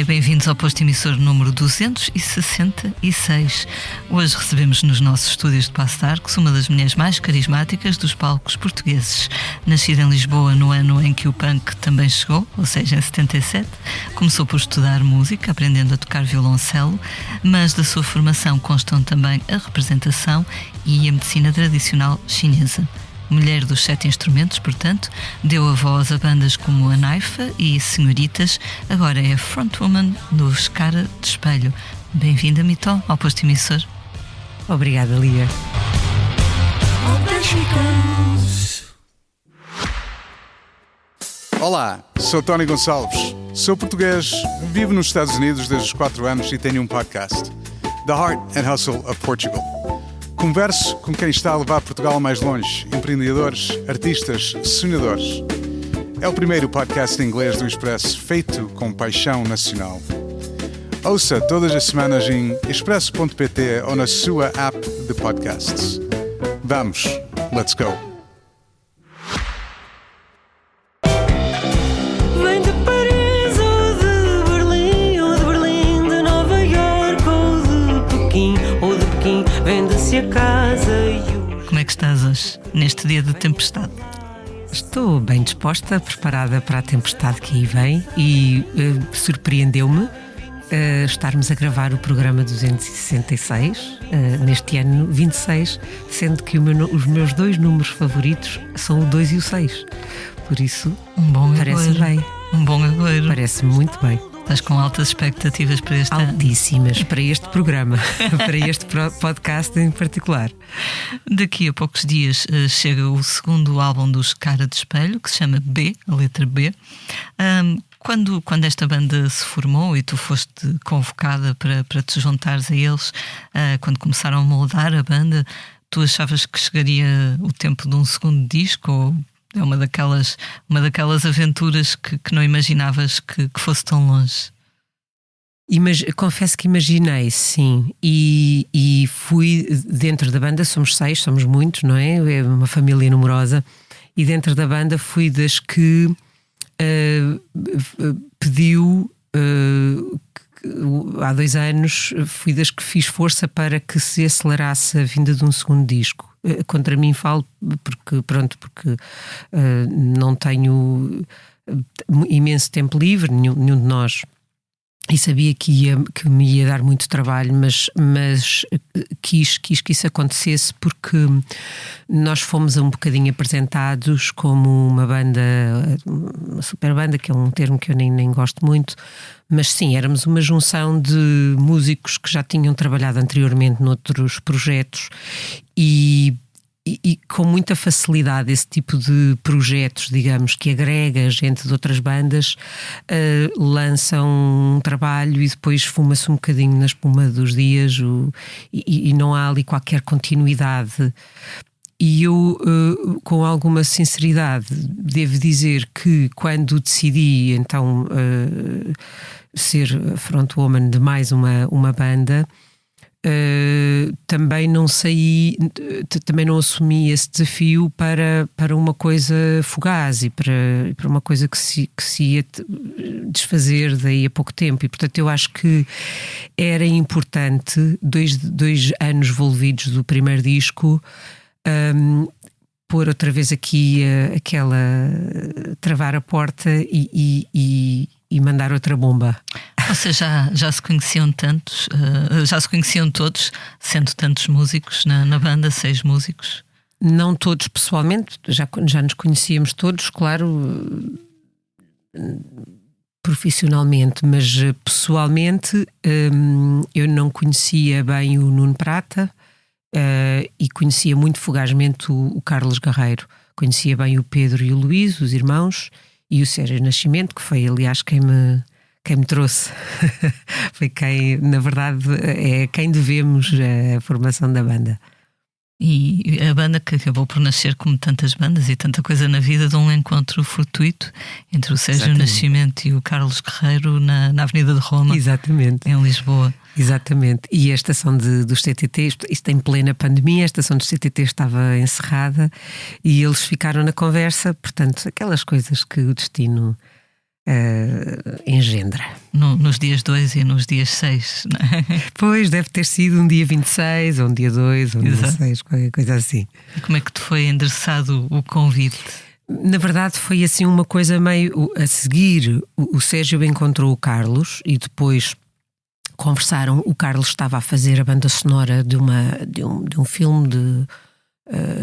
bem-vindos ao posto emissor número 266. Hoje recebemos nos nossos estúdios de Passo de Arcos uma das mulheres mais carismáticas dos palcos portugueses. Nascida em Lisboa no ano em que o punk também chegou, ou seja, em 77, começou por estudar música, aprendendo a tocar violoncelo, mas da sua formação constam também a representação e a medicina tradicional chinesa. Mulher dos 7 instrumentos, portanto, deu a voz a bandas como a Naifa e Senhoritas, agora é a frontwoman dos Cara de Espelho. Bem-vinda, Mitó, ao posto emissor. Obrigada, Lia. Olá, sou Tony Gonçalves, sou português, vivo nos Estados Unidos desde os 4 anos e tenho um podcast, The Heart and Hustle of Portugal. Converso com quem está a levar Portugal mais longe, empreendedores, artistas, sonhadores. É o primeiro podcast em inglês do Expresso feito com paixão nacional. Ouça todas as semanas em expresso.pt ou na sua app de podcasts. Vamos, let's go! Vem de Paris ou de Berlim, ou de Berlim, de Nova Iorque, ou de Pequim, vende-se a casa e o... Como é que estás hoje, neste dia de tempestade? Estou bem disposta, preparada para a tempestade que aí vem e surpreendeu-me estarmos a gravar o programa 266, neste ano 26, sendo que os meus 2 números favoritos são o 2 e o 6. Por isso, parece bem. Um bom agouro. Parece muito bem. Estás com altas expectativas para este ano? Altíssimas, para este programa, para este podcast em particular. Daqui a poucos dias chega o segundo álbum dos Cara de Espelho, que se chama B, a letra B. Quando esta banda se formou e tu foste convocada para te juntares a eles, quando começaram a moldar a banda, tu achavas que chegaria o tempo de um segundo disco, ou é uma daquelas aventuras que não imaginavas que fosse tão longe? Confesso que imaginei, sim, e fui dentro da banda. Somos 6, somos muitos, não é? É uma família numerosa, e dentro da banda fui das que pediu, há 2 anos, fui das que fiz força para que se acelerasse a vinda de um segundo disco. Contra mim falo porque não tenho imenso tempo livre, nenhum de nós, e sabia que me ia dar muito trabalho, mas quis que isso acontecesse porque nós fomos um bocadinho apresentados como uma banda, uma super banda, que é um termo que eu nem gosto muito, mas sim, éramos uma junção de músicos que já tinham trabalhado anteriormente noutros projetos e com muita facilidade esse tipo de projetos, digamos, que agrega gente de outras bandas, lançam um trabalho e depois fuma-se um bocadinho na espuma dos dias e não há ali qualquer continuidade. E eu, com alguma sinceridade, devo dizer que quando decidi então ser frontwoman de mais uma banda, também não assumi esse desafio para uma coisa fugaz e para uma coisa que se ia desfazer daí a pouco tempo, e portanto eu acho que era importante, 2 anos envolvidos do primeiro disco, pôr outra vez aqui travar a porta e mandar outra bomba. Vocês já se conheciam tantos, já se conheciam todos, sendo tantos músicos na banda, 6 músicos? Não todos pessoalmente, já nos conhecíamos todos, claro, profissionalmente, mas pessoalmente eu não conhecia bem o Nuno Prata e conhecia muito fugazmente o Carlos Guerreiro. Conhecia bem o Pedro e o Luís, os irmãos, e o Sérgio Nascimento, que foi aliás quem me trouxe. Foi quem, na verdade, é quem devemos a formação da banda. E a banda que acabou por nascer, como tantas bandas e tanta coisa na vida, de um encontro fortuito entre o Sérgio Nascimento e o Carlos Guerreiro na Avenida de Roma. Exatamente. Em Lisboa. Exatamente. E a estação dos CTT, isto em plena pandemia, a estação dos CTT estava encerrada e eles ficaram na conversa, portanto, aquelas coisas que o destino engendra. No nos dias 2 e nos dias 6, não é? Pois, deve ter sido um dia 26, ou um dia 2, ou um dia 6, qualquer coisa assim. E como é que te foi endereçado o convite? Na verdade foi assim uma coisa meio a seguir. O Sérgio encontrou o Carlos e depois conversaram. O Carlos estava a fazer a banda sonora de um filme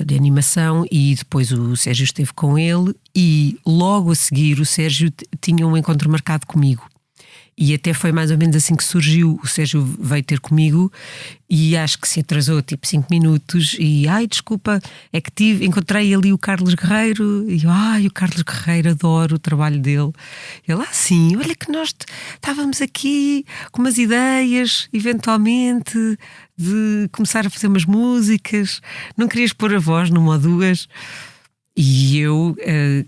de animação e depois o Sérgio esteve com ele e logo a seguir o Sérgio tinha um encontro marcado comigo. E até foi mais ou menos assim que surgiu. O Sérgio veio ter comigo e acho que se atrasou tipo 5 minutos e desculpa, é que encontrei ali o Carlos Guerreiro e o Carlos Guerreiro, adoro o trabalho dele. Ele, sim, olha que nós estávamos aqui com umas ideias eventualmente de começar a fazer umas músicas, não querias pôr a voz numa ou duas? E eu,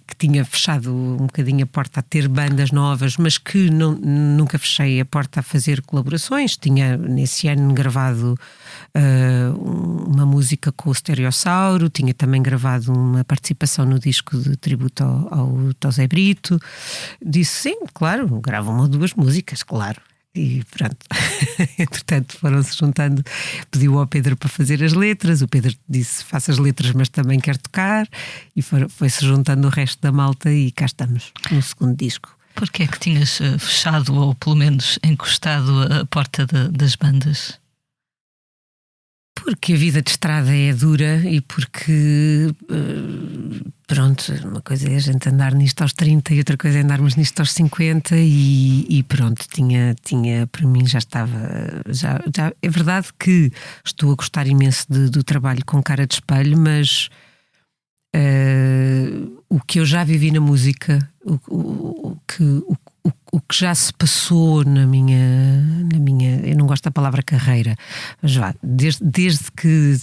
que tinha fechado um bocadinho a porta a ter bandas novas, mas que nunca fechei a porta a fazer colaborações. Tinha nesse ano gravado uma música com o Stereossauro, tinha também gravado uma participação no disco de tributo ao Tosé Brito. Disse, sim, claro, gravo uma ou duas músicas, claro. E pronto, entretanto foram-se juntando, pediu ao Pedro para fazer as letras, o Pedro disse faça as letras mas também quer tocar e foi-se juntando o resto da malta e cá estamos no segundo disco. Porquê é que tinhas fechado ou pelo menos encostado a porta das bandas? Porque a vida de estrada é dura e porque, pronto, uma coisa é a gente andar nisto aos 30 e outra coisa é andarmos nisto aos 50 e pronto, tinha para mim já estava, já é verdade que estou a gostar imenso do trabalho com Cara de Espelho, mas o que eu já vivi na música, o que já se passou na minha, eu não gosto da palavra carreira, mas desde que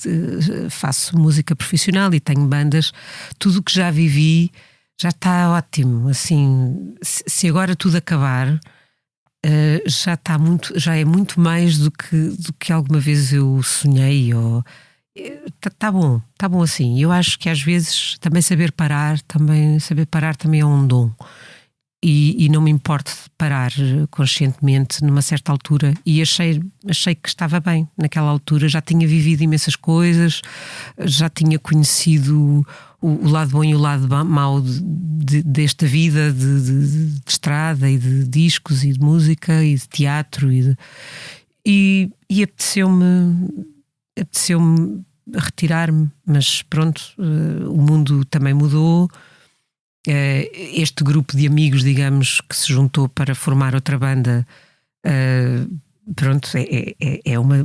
faço música profissional e tenho bandas, tudo o que já vivi já está ótimo. Assim, se agora tudo acabar, já é muito mais do que alguma vez eu sonhei. Está bom assim. Eu acho que às vezes também saber parar também é um dom. E não me importo de parar conscientemente numa certa altura e achei que estava bem naquela altura, já tinha vivido imensas coisas, já tinha conhecido o lado bom e o lado mau desta vida de estrada e de discos e de música e de teatro e apeteceu-me retirar-me, mas pronto, o mundo também mudou. Este grupo de amigos, digamos, que se juntou para formar outra banda, pronto, é uma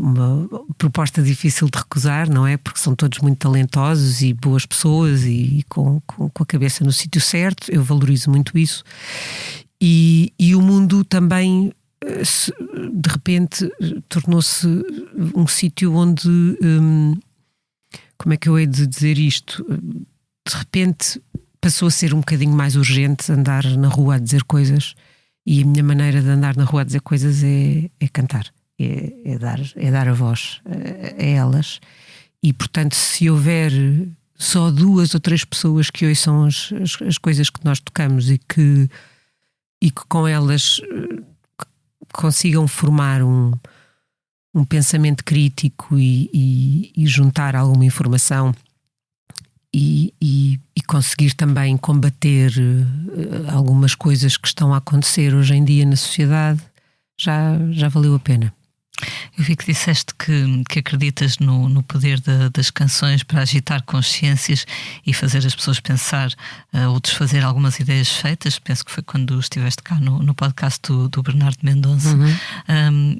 proposta difícil de recusar, não é? Porque são todos muito talentosos e boas pessoas e com a cabeça no sítio certo. Eu valorizo muito isso e o mundo também de repente tornou-se um sítio onde, como é que eu hei de dizer isto? De repente passou a ser um bocadinho mais urgente andar na rua a dizer coisas e a minha maneira de andar na rua a dizer coisas é cantar, é dar a voz a elas e portanto se houver só 2 ou 3 pessoas que ouçam as coisas que nós tocamos e que com elas consigam formar um pensamento crítico e juntar alguma informação e conseguir também combater algumas coisas que estão a acontecer hoje em dia na sociedade, já valeu a pena. Eu vi que disseste que acreditas no poder das canções para agitar consciências e fazer as pessoas pensar ou desfazer algumas ideias feitas. Penso que foi quando estiveste cá no podcast do Bernardo Mendonça.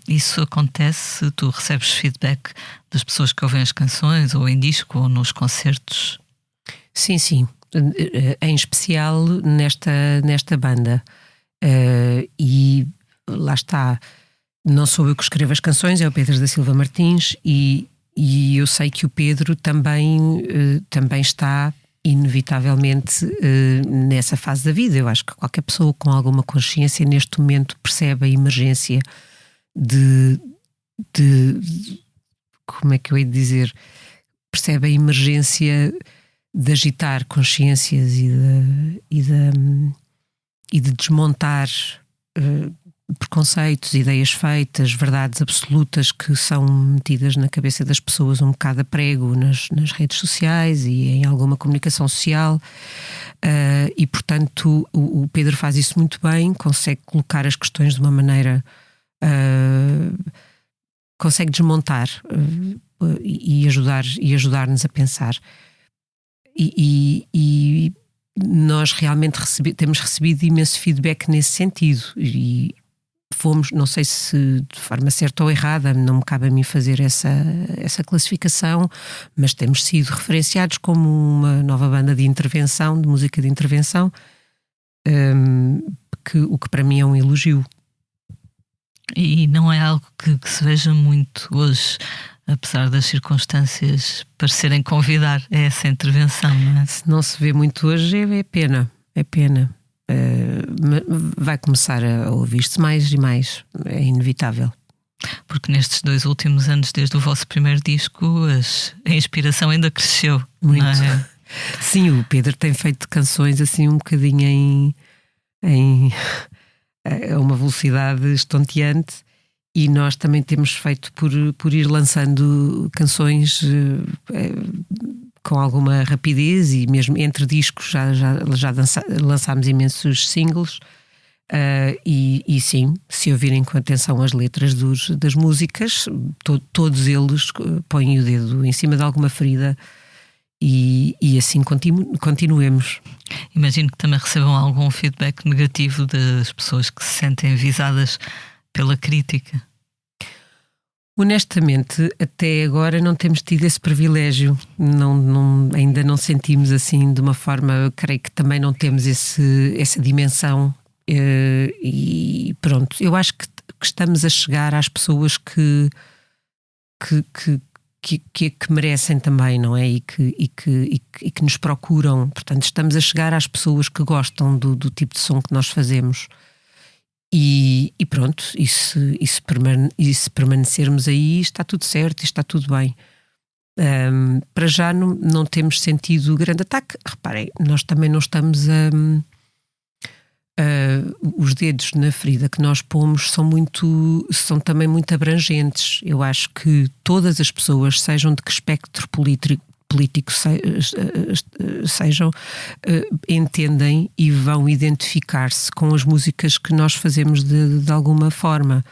Isso acontece? Tu recebes feedback das pessoas que ouvem as canções ou em disco ou nos concertos? Sim, em especial nesta banda e lá está, não sou eu que escrevo as canções, é o Pedro da Silva Martins e eu sei que o Pedro também está inevitavelmente nessa fase da vida. Eu acho que qualquer pessoa com alguma consciência neste momento percebe a emergência de como é que eu hei de dizer, percebe a emergência de agitar consciências e de desmontar preconceitos, ideias feitas, verdades absolutas que são metidas na cabeça das pessoas um bocado a prego nas redes sociais e em alguma comunicação social. E portanto o Pedro faz isso muito bem, consegue colocar as questões de uma maneira, consegue desmontar e ajudar-nos a pensar. E nós realmente temos recebido imenso feedback nesse sentido e fomos, não sei se de forma certa ou errada, não me cabe a mim fazer essa classificação, mas temos sido referenciados como uma nova banda de intervenção, de música de intervenção, o que para mim é um elogio. E não é algo que se veja muito hoje, apesar das circunstâncias parecerem convidar a essa intervenção, não é? Se não se vê muito hoje é pena, é pena. Vai começar a ouvir-se mais e mais, é inevitável. Porque nestes 2 últimos anos, desde o vosso primeiro disco, a inspiração ainda cresceu. Muito. Não é? Sim, o Pedro tem feito canções assim um bocadinho a uma velocidade estonteante e nós também temos feito por ir lançando canções com alguma rapidez e mesmo entre discos já lançámos imensos singles e sim, se ouvirem com atenção as letras das músicas, todos eles põem o dedo em cima de alguma ferida e assim continuemos. Imagino que também recebam algum feedback negativo das pessoas que se sentem visadas pela crítica. Honestamente, até agora não temos tido esse privilégio, ainda não sentimos assim de uma forma, creio que também não temos essa dimensão e pronto, eu acho que estamos a chegar às pessoas que merecem também, não é? E que nos procuram, portanto estamos a chegar às pessoas que gostam do tipo de som que nós fazemos. E pronto, e se permanecermos aí está tudo certo e está tudo bem. Para já não temos sentido grande ataque. Reparem, nós também não estamos os dedos na ferida que nós pomos são também muito abrangentes. Eu acho que todas as pessoas, sejam de que espectro político sejam, entendem e vão identificar-se com as músicas que nós fazemos de alguma forma.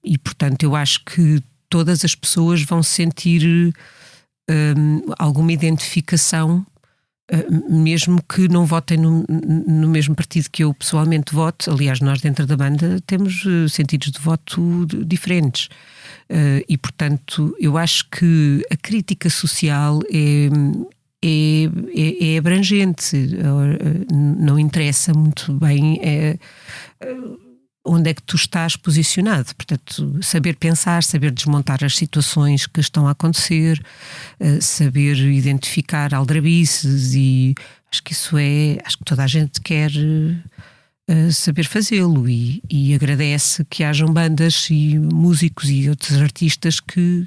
E portanto eu acho que todas as pessoas vão sentir alguma identificação, mesmo que não votem no mesmo partido que eu pessoalmente voto. Aliás, nós dentro da banda temos sentidos de voto diferentes. E portanto eu acho que a crítica social é abrangente, não interessa muito bem onde é que tu estás posicionado. Portanto, saber pensar, saber desmontar as situações que estão a acontecer, saber identificar aldrabices, e acho que acho que toda a gente quer saber fazê-lo e agradece que hajam bandas e músicos e outros artistas que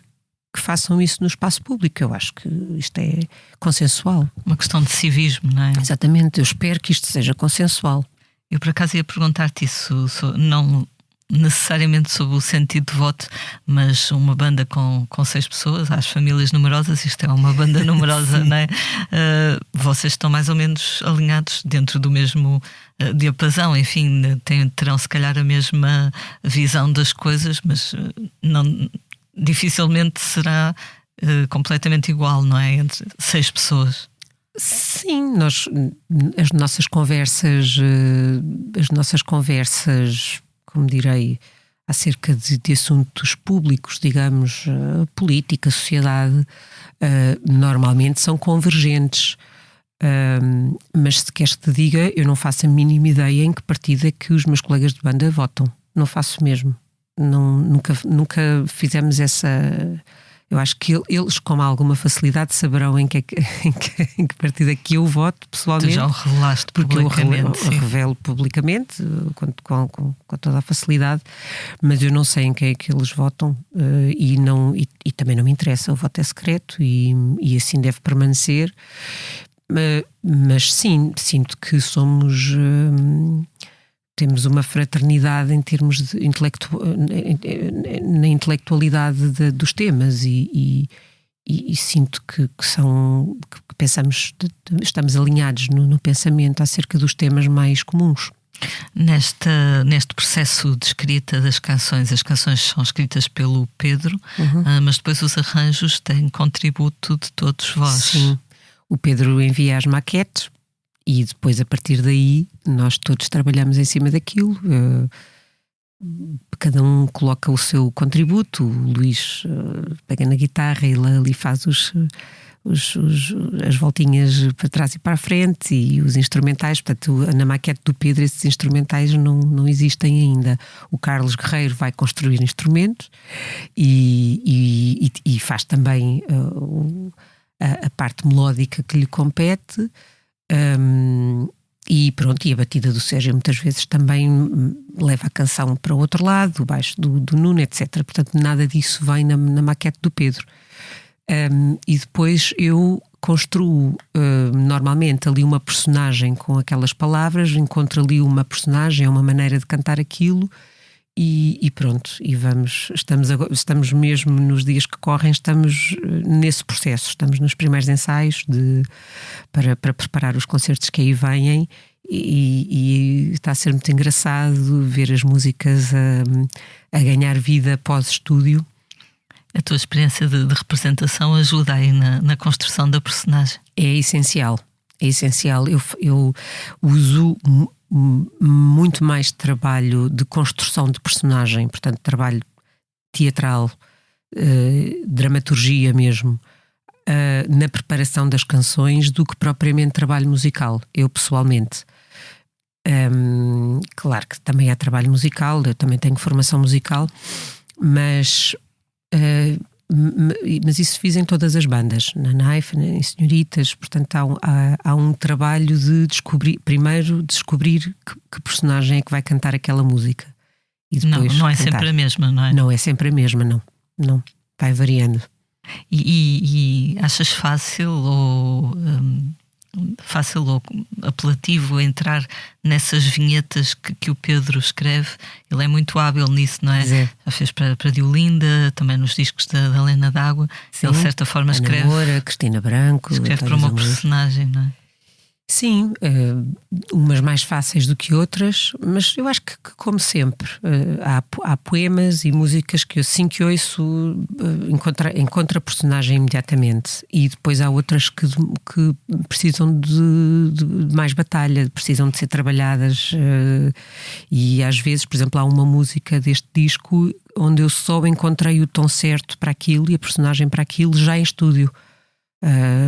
façam isso no espaço público. Eu acho que isto é consensual. Uma questão de civismo, não é? Exatamente, eu espero que isto seja consensual. Eu por acaso ia perguntar-te isso, não necessariamente sobre o sentido de voto, mas uma banda com 6 pessoas, às famílias numerosas, isto é uma banda numerosa, não é? Vocês estão mais ou menos alinhados dentro do mesmo diapasão, enfim, terão se calhar a mesma visão das coisas, mas dificilmente será completamente igual, não é? Entre 6 pessoas. Sim, as nossas conversas, como direi, acerca de assuntos públicos, digamos, política, sociedade, normalmente são convergentes. Mas se queres que te diga, eu não faço a mínima ideia em que partido é que os meus colegas de banda votam. Não faço mesmo. Nunca fizemos essa... Eu acho que eles, com alguma facilidade, saberão em que partido é que eu voto pessoalmente. Tu já o revelaste publicamente. Porque eu revelo publicamente, com toda a facilidade, mas eu não sei em quem é que eles votam e também não me interessa. O voto é secreto e assim deve permanecer. Mas sim, sinto que somos temos uma fraternidade em termos de na intelectualidade dos temas e sinto que pensamos, estamos alinhados no pensamento acerca dos temas mais comuns. Neste processo de escrita das canções, as canções são escritas pelo Pedro, mas depois os arranjos têm contributo de todos vós. Sim, o Pedro envia as maquetes e depois, a partir daí, nós todos trabalhamos em cima daquilo. Cada um coloca o seu contributo. O Luís pega na guitarra, ele ali faz as voltinhas para trás e para a frente, e os instrumentais. Portanto, na maquete do Pedro esses instrumentais não existem ainda. O Carlos Guerreiro vai construir instrumentos e faz também a parte melódica que lhe compete, e pronto, e a batida do Sérgio muitas vezes também leva a canção para o outro lado, o baixo do Nuno, etc. Portanto, nada disso vem na maquete do Pedro. E depois eu construo normalmente ali uma personagem com aquelas palavras, encontro ali uma personagem, uma maneira de cantar aquilo, e pronto, e estamos mesmo nos dias que correm, estamos nesse processo, estamos nos primeiros ensaios para preparar os concertos que aí vêm, e está a ser muito engraçado ver as músicas a ganhar vida pós-estúdio. A tua experiência de representação ajuda aí na construção da personagem. É essencial, é essencial. Eu uso muito mais trabalho de construção de personagem, portanto, trabalho teatral, dramaturgia mesmo, na preparação das canções, do que propriamente trabalho musical, eu pessoalmente. Claro que também há trabalho musical, eu também tenho formação musical, mas isso fiz em todas as bandas, na Naife, em Senhoritas. Portanto, há um trabalho de descobrir que personagem é que vai cantar aquela música, e depois não é sempre a mesma, não é? Não é sempre a mesma, não, vai variando. E achas fácil ou apelativo entrar nessas vinhetas que o Pedro escreve? Ele é muito hábil nisso, não é? É. Já fez para Diolinda, também nos discos da Helena D'Água. Ele, de certa forma, Ana escreve Moura, Cristina Branco, escreve para uma personagem, não é? Sim, umas mais fáceis do que outras, mas eu acho que como sempre, há poemas e músicas que assim que ouço encontro a personagem imediatamente, e depois há outras que precisam de mais batalha, precisam de ser trabalhadas, e às vezes, por exemplo, há uma música deste disco onde eu só encontrei o tom certo para aquilo e a personagem para aquilo já em estúdio.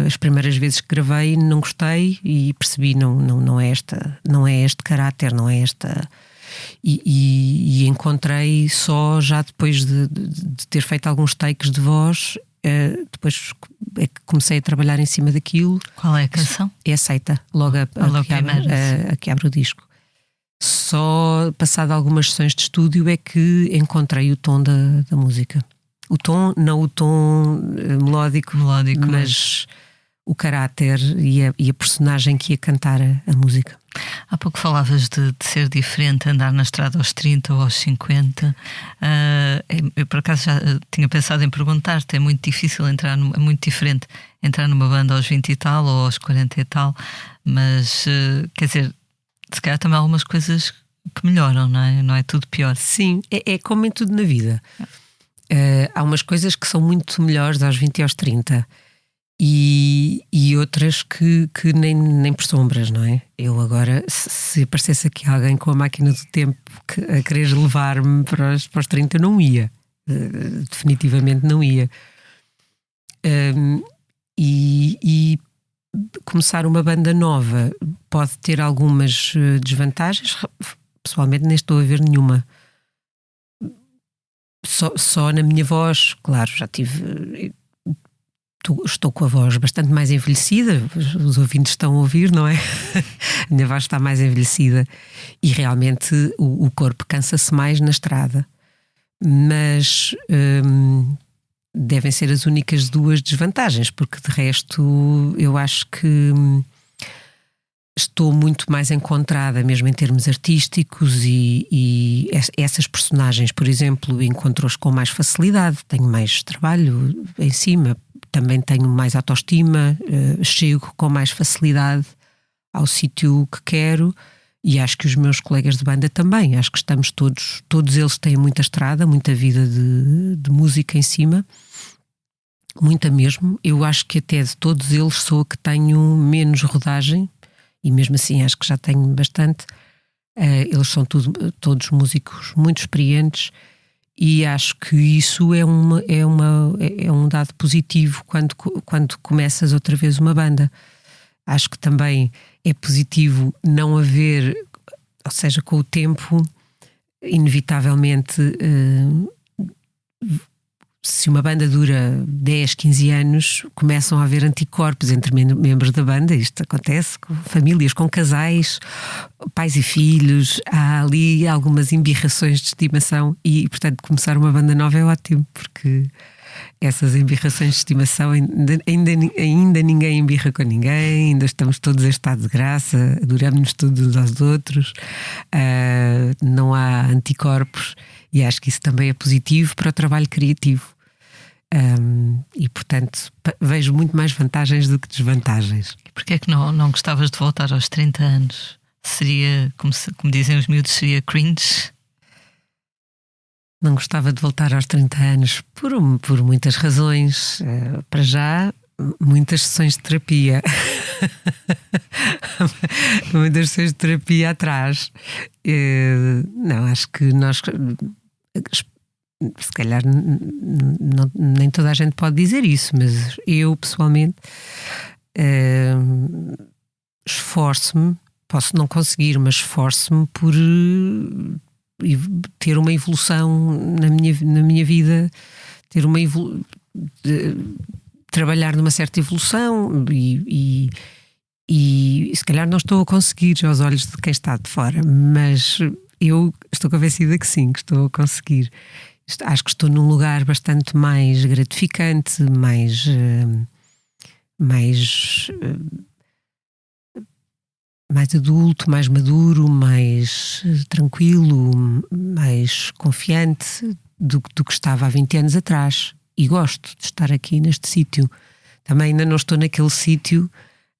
As primeiras vezes que gravei não gostei e percebi não é este caráter, não é esta, e encontrei só já depois de ter feito alguns takes de voz, depois é que comecei a trabalhar em cima daquilo. Qual é a canção? É Aceita, logo a que abre o disco. Só passado algumas sessões de estúdio é que encontrei o tom da música. O tom, não o tom melódico, mas o caráter e a personagem que ia cantar a música. Há pouco falavas de ser diferente, andar na estrada aos 30 ou aos 50. Eu por acaso já tinha pensado em perguntar-te, é muito difícil é muito diferente entrar numa banda aos 20 e tal ou aos 40 e tal, mas quer dizer, se calhar também há algumas coisas que melhoram, não é? Não é tudo pior. Sim, é como em tudo na vida. Há umas coisas que são muito melhores aos 20 e aos 30 e outras que nem por sombras, não é? Eu agora, se aparecesse aqui alguém com a máquina do tempo a querer levar-me para os 30, eu não ia. Definitivamente não ia. E começar uma banda nova pode ter algumas desvantagens. Pessoalmente nem estou a ver nenhuma. Só na minha voz, claro, já tive. Estou com a voz bastante mais envelhecida, os ouvintes estão a ouvir, não é? A minha voz está mais envelhecida e realmente o corpo cansa-se mais na estrada, mas devem ser as únicas duas desvantagens, porque de resto eu acho que estou muito mais encontrada, mesmo em termos artísticos, e essas personagens, por exemplo, encontro-as com mais facilidade, tenho mais trabalho em cima, também tenho mais autoestima, chego com mais facilidade ao sítio que quero, e acho que os meus colegas de banda também, acho que estamos todos eles têm muita estrada, muita vida de música em cima, muita mesmo. Eu acho que até de todos eles sou a que tenho menos rodagem, e mesmo assim acho que já tenho bastante. Eles são todos músicos muito experientes, e acho que isso é um dado positivo quando começas outra vez uma banda. Acho que também é positivo não haver, ou seja, com o tempo, inevitavelmente, se uma banda dura 10, 15 anos, começam a haver anticorpos entre membros da banda. Isto acontece com famílias, com casais, pais e filhos. Há ali algumas embirrações de estimação e, portanto, começar uma banda nova é ótimo, porque essas embirrações de estimação ainda ninguém embirra com ninguém, ainda estamos todos em estado de graça, adoramos-nos todos uns aos outros, não há anticorpos. E acho que isso também é positivo para o trabalho criativo. E, portanto, vejo muito mais vantagens do que desvantagens. E porquê é que não gostavas de voltar aos 30 anos? Seria, como dizem os miúdos, seria cringe? Não gostava de voltar aos 30 anos por muitas razões. Para já, muitas sessões de terapia. Muitas sessões de terapia atrás. Não, acho que nós... Se calhar nem toda a gente pode dizer isso, mas eu pessoalmente esforço-me, posso não conseguir, mas esforço-me por ter uma evolução na minha vida, ter uma trabalhar numa certa evolução, e se calhar não estou a conseguir aos olhos de quem está de fora, mas eu estou convencida que sim, que estou a conseguir. Acho que estou num lugar bastante mais gratificante, mais adulto, mais maduro, mais tranquilo, mais confiante do que estava há 20 anos atrás. E gosto de estar aqui neste sítio. Também ainda não estou naquele sítio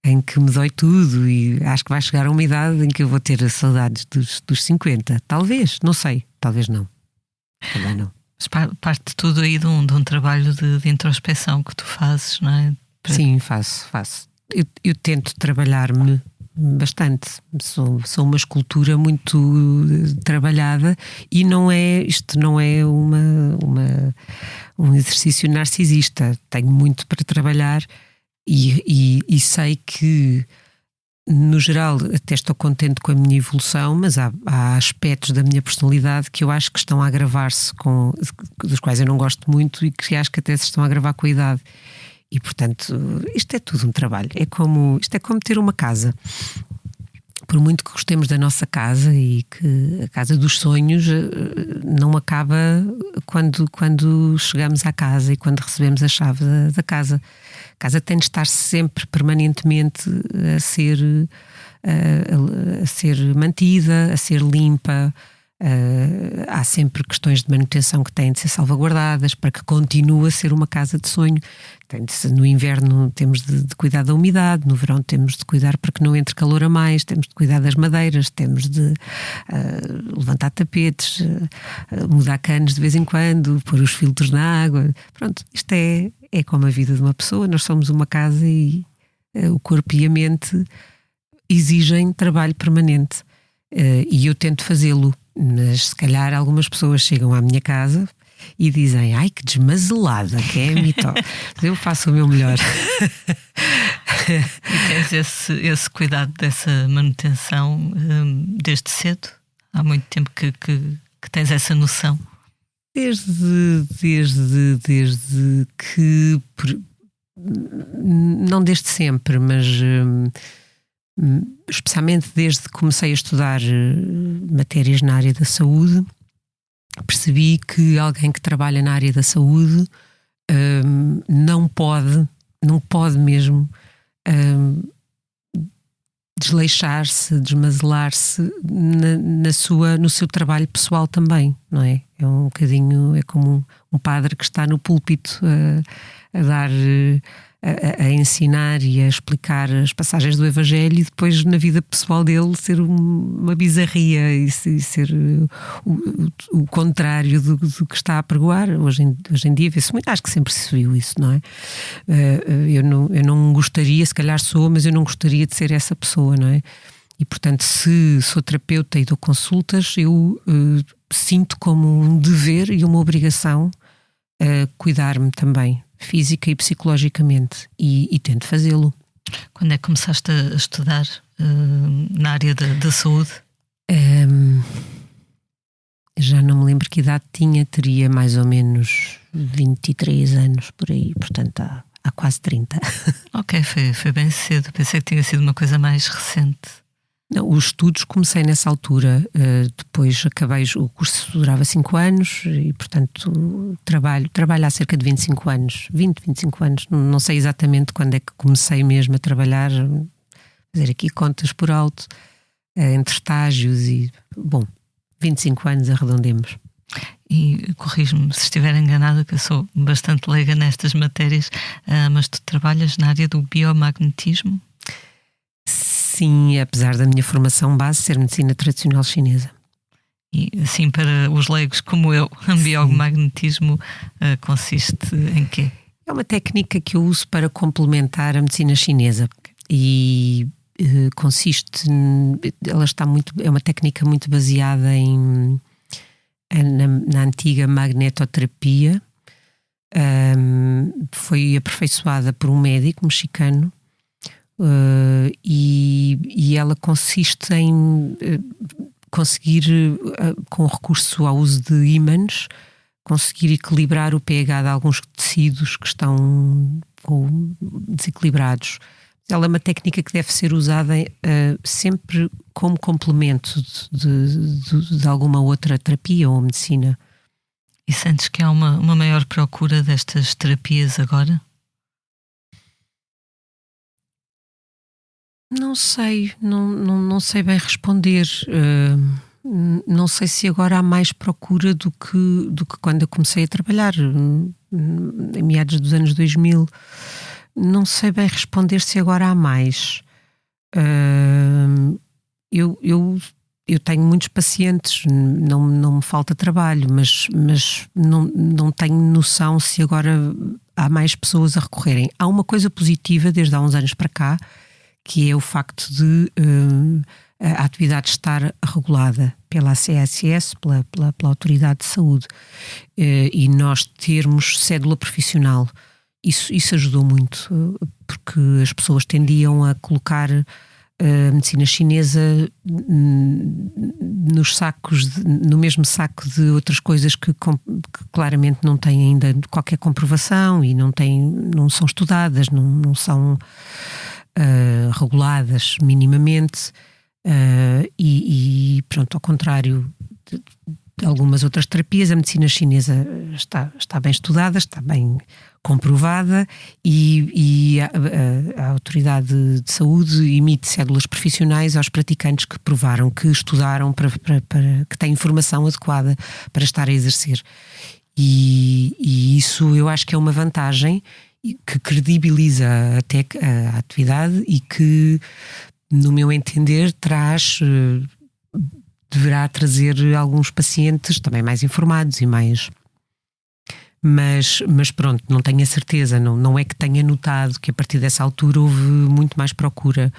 em que me dói tudo, e acho que vai chegar a uma idade em que eu vou ter saudades dos 50. Talvez, não sei, talvez não. Também não. Mas parte de tudo aí de um trabalho de introspeção que tu fazes, não é? Sim, faço. Eu tento trabalhar-me bastante. Sou uma escultura muito trabalhada, e isto não é um exercício narcisista. Tenho muito para trabalhar, e sei que, no geral, até estou contente com a minha evolução, mas há aspectos da minha personalidade que eu acho que estão a agravar-se, dos quais eu não gosto muito, e que acho que até se estão a agravar com a idade. E, portanto, isto é tudo um trabalho. Isto é como ter uma casa. Por muito que gostemos da nossa casa, e que a casa dos sonhos não acaba quando chegamos à casa e quando recebemos a chave da casa. A casa tem de estar sempre, permanentemente, a ser mantida, a ser limpa. Há sempre questões de manutenção que têm de ser salvaguardadas para que continue a ser uma casa de sonho. No inverno temos de cuidar da umidade, no verão temos de cuidar para que não entre calor a mais, temos de cuidar das madeiras, temos de levantar tapetes, mudar canos de vez em quando, pôr os filtros na água. Pronto, isto é como a vida de uma pessoa. Nós somos uma casa, e o corpo e a mente exigem trabalho permanente, e eu tento fazê-lo. Mas se calhar algumas pessoas chegam à minha casa e dizem: ai, que desmazelada que é a Mito. Eu faço o meu melhor. E tens esse cuidado dessa manutenção desde cedo? Há muito tempo que tens essa noção? Desde que... Não desde sempre, mas... especialmente desde que comecei a estudar matérias na área da saúde, percebi que alguém que trabalha na área da saúde não pode mesmo desleixar-se, desmazelar-se no seu trabalho pessoal também, não é? É um bocadinho, é como um padre que está no púlpito a dar, a ensinar e a explicar as passagens do Evangelho, e depois na vida pessoal dele ser uma bizarria e ser o contrário do que está a pregoar. Hoje em dia vê-se muito, acho que sempre se viu isso, não é? Eu não gostaria, se calhar sou, mas eu não gostaria de ser essa pessoa, não é? E portanto, se sou terapeuta e dou consultas, eu sinto como um dever e uma obrigação cuidar-me também, física e psicologicamente, e tento fazê-lo. Quando é que começaste a estudar na área da saúde? Já não me lembro que idade tinha, teria mais ou menos 23 anos por aí, portanto há quase 30. Ok, foi bem cedo, pensei que tinha sido uma coisa mais recente. Não, os estudos comecei nessa altura, depois acabei, o curso durava 5 anos e portanto trabalho há cerca de 25 anos, 25 anos, não sei exatamente quando é que comecei mesmo a trabalhar, fazer aqui contas por alto, entre estágios e, bom, 25 anos arredondemos. E corrijo-me se estiver enganada, que eu sou bastante leiga nestas matérias, mas tu trabalhas na área do biomagnetismo? Sim, apesar da minha formação base ser medicina tradicional chinesa. E assim, para os leigos como eu, o biomagnetismo consiste em quê? É uma técnica que eu uso para complementar a medicina chinesa e consiste, é uma técnica muito baseada na antiga magnetoterapia. Foi aperfeiçoada por um médico mexicano. E ela consiste em conseguir, com recurso ao uso de ímãs, conseguir equilibrar o pH de alguns tecidos que estão desequilibrados. Ela é uma técnica que deve ser usada sempre como complemento de alguma outra terapia ou medicina. E sentes que há uma maior procura destas terapias agora? Não sei, não sei bem responder. Não sei se agora há mais procura do que quando eu comecei a trabalhar, em meados dos anos 2000. Não sei bem responder se agora há mais. Eu tenho muitos pacientes, não me falta trabalho, mas não tenho noção se agora há mais pessoas a recorrerem. Há uma coisa positiva desde há uns anos para cá, que é o facto de a atividade estar regulada pela ACSS, pela Autoridade de Saúde, e nós termos cédula profissional. Isso ajudou muito, porque as pessoas tendiam a colocar a medicina chinesa nos sacos, no mesmo saco de outras coisas que claramente não têm ainda qualquer comprovação e não são estudadas, não são reguladas minimamente, e pronto, ao contrário de algumas outras terapias, a medicina chinesa está bem estudada, está bem comprovada, e a Autoridade de Saúde emite cédulas profissionais aos praticantes que provaram, que estudaram, para que têm informação adequada para estar a exercer. E isso eu acho que é uma vantagem que credibiliza até a atividade e que, no meu entender, deverá trazer alguns pacientes também mais informados e mais... Mas pronto, não tenho a certeza, não é que tenha notado que a partir dessa altura houve muito mais procura,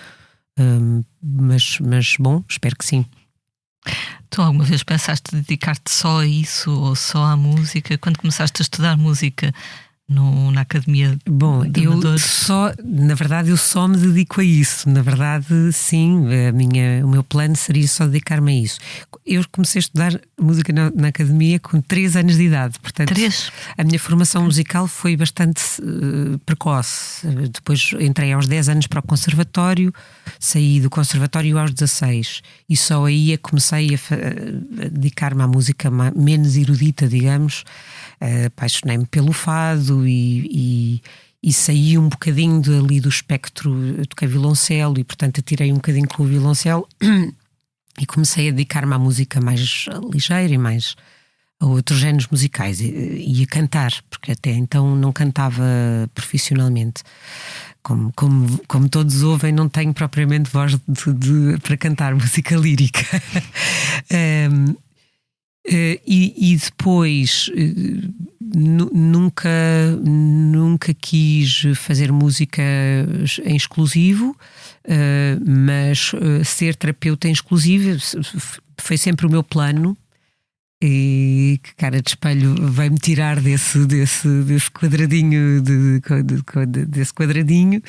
mas bom, espero que sim. Tu alguma vez pensaste dedicar-te só a isso ou só à música? Quando começaste a estudar música na Academia de Amadores? Na verdade eu só me dedico a isso. Na verdade, sim, o meu plano seria só dedicar-me a isso. Eu comecei a estudar música na Academia com 3 anos de idade, portanto 3? A minha formação musical foi bastante precoce. Depois entrei aos 10 anos para o conservatório, saí do conservatório aos 16 e só aí comecei a dedicar-me à música menos erudita, digamos. Apaixonei-me pelo fado e e saí um bocadinho ali do espectro. Eu toquei violoncelo e, portanto, atirei um bocadinho com o violoncelo e comecei a dedicar-me à música mais ligeira e mais a outros géneros musicais e a cantar, porque até então não cantava profissionalmente. Como todos ouvem, não tenho propriamente voz para cantar música lírica. E depois nunca quis fazer música em exclusivo, mas ser terapeuta em exclusivo foi sempre o meu plano. E que cara de espelho vai-me tirar desse quadradinho desse quadradinho.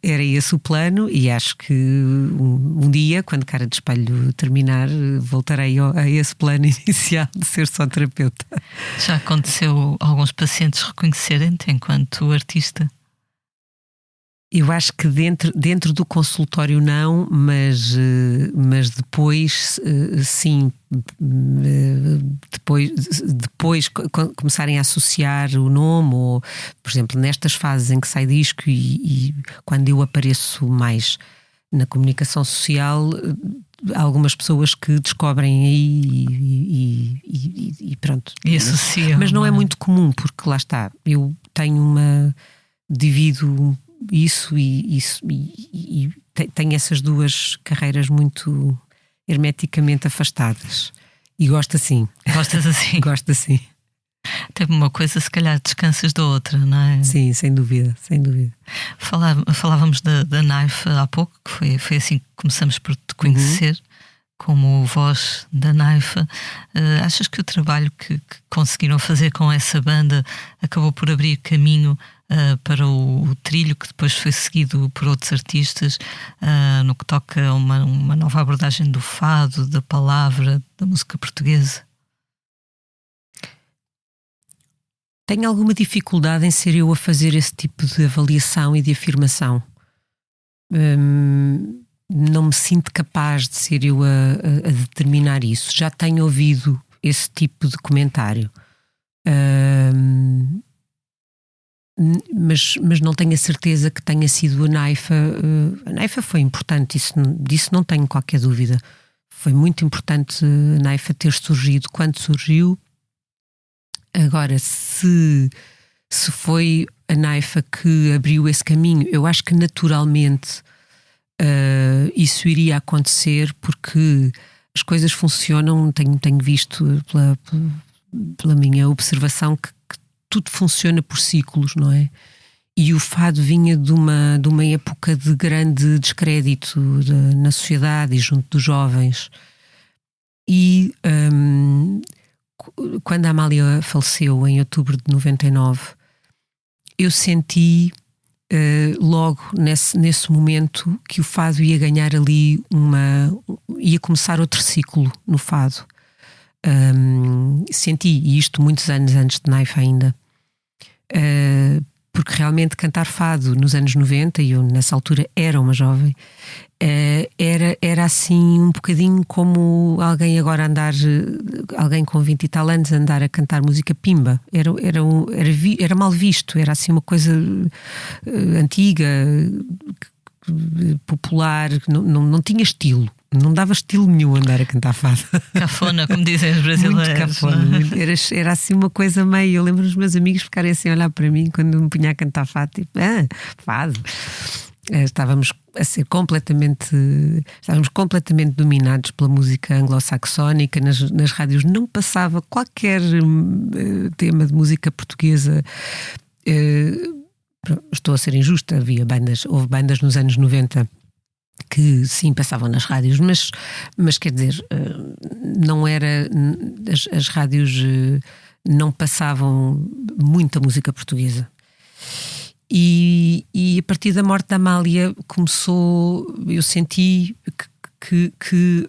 Era esse o plano, e acho que um dia, quando cara de espelho terminar, voltarei a esse plano inicial de ser só terapeuta. Já aconteceu alguns pacientes reconhecerem-te enquanto artista? Eu acho que dentro do consultório não, mas depois sim. Depois começarem a associar o nome, ou, por exemplo, nestas fases em que sai disco e quando eu apareço mais na comunicação social, há algumas pessoas que descobrem aí e pronto. E associam. Mas não é muito comum, porque lá está, eu divido isso e tenho essas duas carreiras muito hermeticamente afastadas, e gosto assim. Gostas assim? Gosto assim. Tem uma coisa, se calhar descansas da outra, não é? Sim, sem dúvida, sem dúvida. Falávamos da Naifa há pouco, que foi assim que começamos por te conhecer, como voz da Naifa. Achas que o trabalho que conseguiram fazer com essa banda acabou por abrir caminho para o trilho que depois foi seguido por outros artistas, no que toca a uma nova abordagem do fado, da palavra, da música portuguesa? Tenho alguma dificuldade em ser eu a fazer esse tipo de avaliação e de afirmação. Não me sinto capaz de ser eu a determinar isso. Já tenho ouvido esse tipo de comentário. Mas não tenho a certeza que tenha sido a Naifa. A Naifa foi importante, disso não tenho qualquer dúvida. Foi muito importante a Naifa ter surgido quando surgiu. Agora, se foi a Naifa que abriu esse caminho, eu acho que naturalmente isso iria acontecer, porque as coisas funcionam. Tenho visto pela minha observação que tudo funciona por ciclos, não é? E o fado vinha de uma época de grande descrédito na sociedade e junto dos jovens. E quando a Amália faleceu em outubro de 99, eu senti logo nesse momento que o fado ia ganhar ali ia começar outro ciclo no fado. Senti, e isto muitos anos antes de Naifa ainda, porque realmente cantar fado nos anos 90, e eu nessa altura era uma jovem, era assim um bocadinho como alguém agora alguém com 20 e tal anos andar a cantar música pimba. Era mal visto, era assim uma coisa antiga, popular, não tinha estilo. Não dava estilo nenhum andar a cantar fado. Cafona, como dizem os brasileiros. Muito cafona. Era assim uma coisa meio... Eu lembro dos meus amigos ficarem assim a olhar para mim quando me punha a cantar fado, tipo, fado. Estávamos completamente dominados pela música anglo-saxónica. Nas rádios não passava qualquer tema de música portuguesa. Estou a ser injusta, houve bandas nos anos 90 que sim passavam nas rádios, mas quer dizer, não era, as rádios não passavam muita música portuguesa. E a partir da morte da Amália eu senti que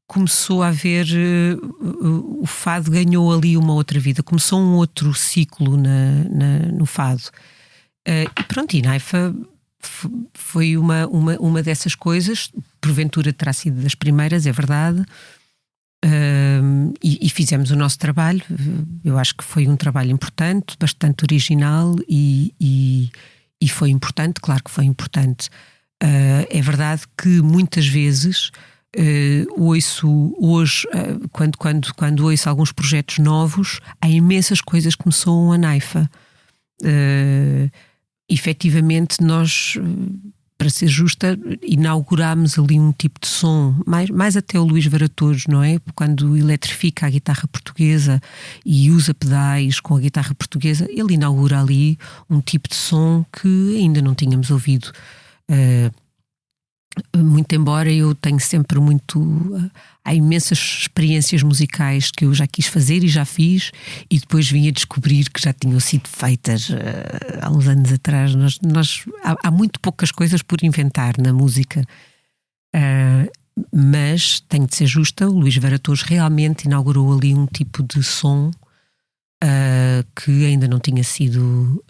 começou a haver, o fado ganhou ali uma outra vida, começou um outro ciclo no fado. E pronto, e Naifa foi uma dessas coisas. Porventura terá sido das primeiras, é verdade. E fizemos o nosso trabalho. Eu acho que foi um trabalho importante, bastante original, e E foi importante, claro que foi importante. É verdade que muitas vezes ouço hoje, quando ouço alguns projetos novos, há imensas coisas que me soam a Naifa. Efetivamente, nós, para ser justa, inaugurámos ali um tipo de som, mais até o Luís Varatojo, não é? Quando eletrifica a guitarra portuguesa e usa pedais com a guitarra portuguesa, ele inaugura ali um tipo de som que ainda não tínhamos ouvido. Muito embora eu tenha sempre há imensas experiências musicais que eu já quis fazer e já fiz, e depois vim a descobrir que já tinham sido feitas há uns anos atrás. Há muito poucas coisas por inventar na música, mas tenho de ser justa, o Luís Varatojo realmente inaugurou ali um tipo de som que ainda não tinha sido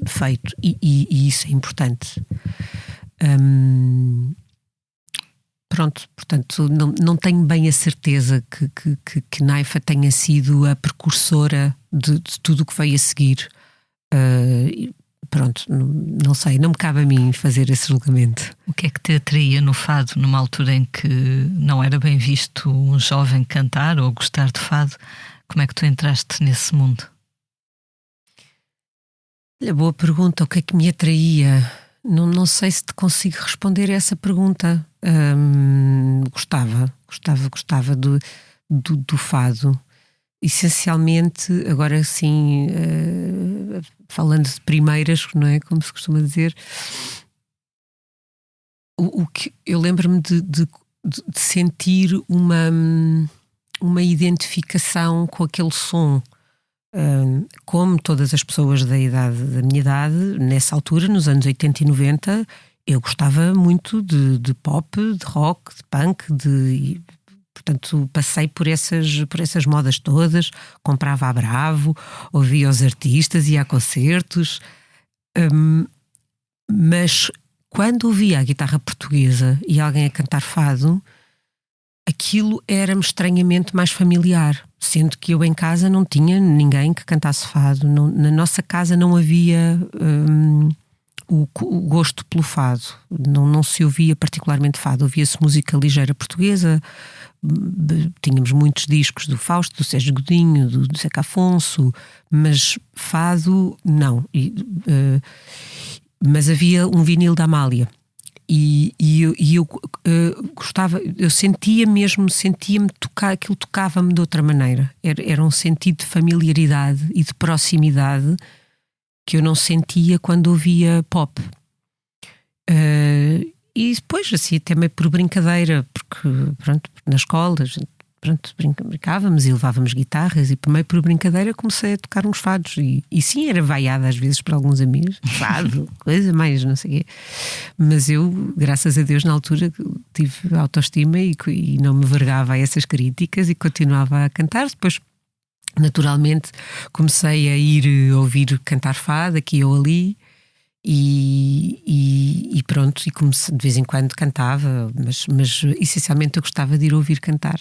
feito, e isso é importante. Pronto, portanto, não tenho bem a certeza que Naifa tenha sido a precursora de tudo o que veio a seguir. Pronto, não sei, não me cabe a mim fazer esse julgamento. O que é que te atraía no fado numa altura em que não era bem visto um jovem cantar ou gostar de fado? Como é que tu entraste nesse mundo? Olha, boa pergunta. O que é que me atraía? Não sei se te consigo responder a essa pergunta. Gostava do fado. Essencialmente, agora sim, falando de primeiras, não é? Como se costuma dizer, o que eu lembro-me de sentir uma identificação com aquele som. Como todas as pessoas da minha idade, nessa altura, nos anos 80 e 90, eu gostava muito de pop, de rock, de punk, portanto passei por essas modas todas, comprava a Bravo, ouvia os artistas, ia a concertos, mas quando ouvia a guitarra portuguesa e alguém a cantar fado, aquilo era-me estranhamente mais familiar, sendo que eu em casa não tinha ninguém que cantasse fado. Na nossa casa não havia o gosto pelo fado, não se ouvia particularmente fado, ouvia-se música ligeira portuguesa, tínhamos muitos discos do Fausto, do Sérgio Godinho, do Zeca Afonso, mas fado não. Mas havia um vinil da Amália. E eu gostava, eu sentia-me tocar, aquilo tocava-me de outra maneira. Era um sentido de familiaridade e de proximidade que eu não sentia quando ouvia pop. E depois, assim, até meio por brincadeira, porque, pronto, na escola, brincávamos e levávamos guitarras, e meio por brincadeira comecei a tocar uns fados. E sim, era vaiada às vezes por alguns amigos, fado, coisa mais, não sei o quê. Mas eu, graças a Deus, na altura tive autoestima e não me vergava a essas críticas e continuava a cantar. Depois, naturalmente, comecei a ir ouvir cantar fado aqui ou ali. E pronto, e comecei, de vez em quando cantava, mas essencialmente eu gostava de ir ouvir cantar.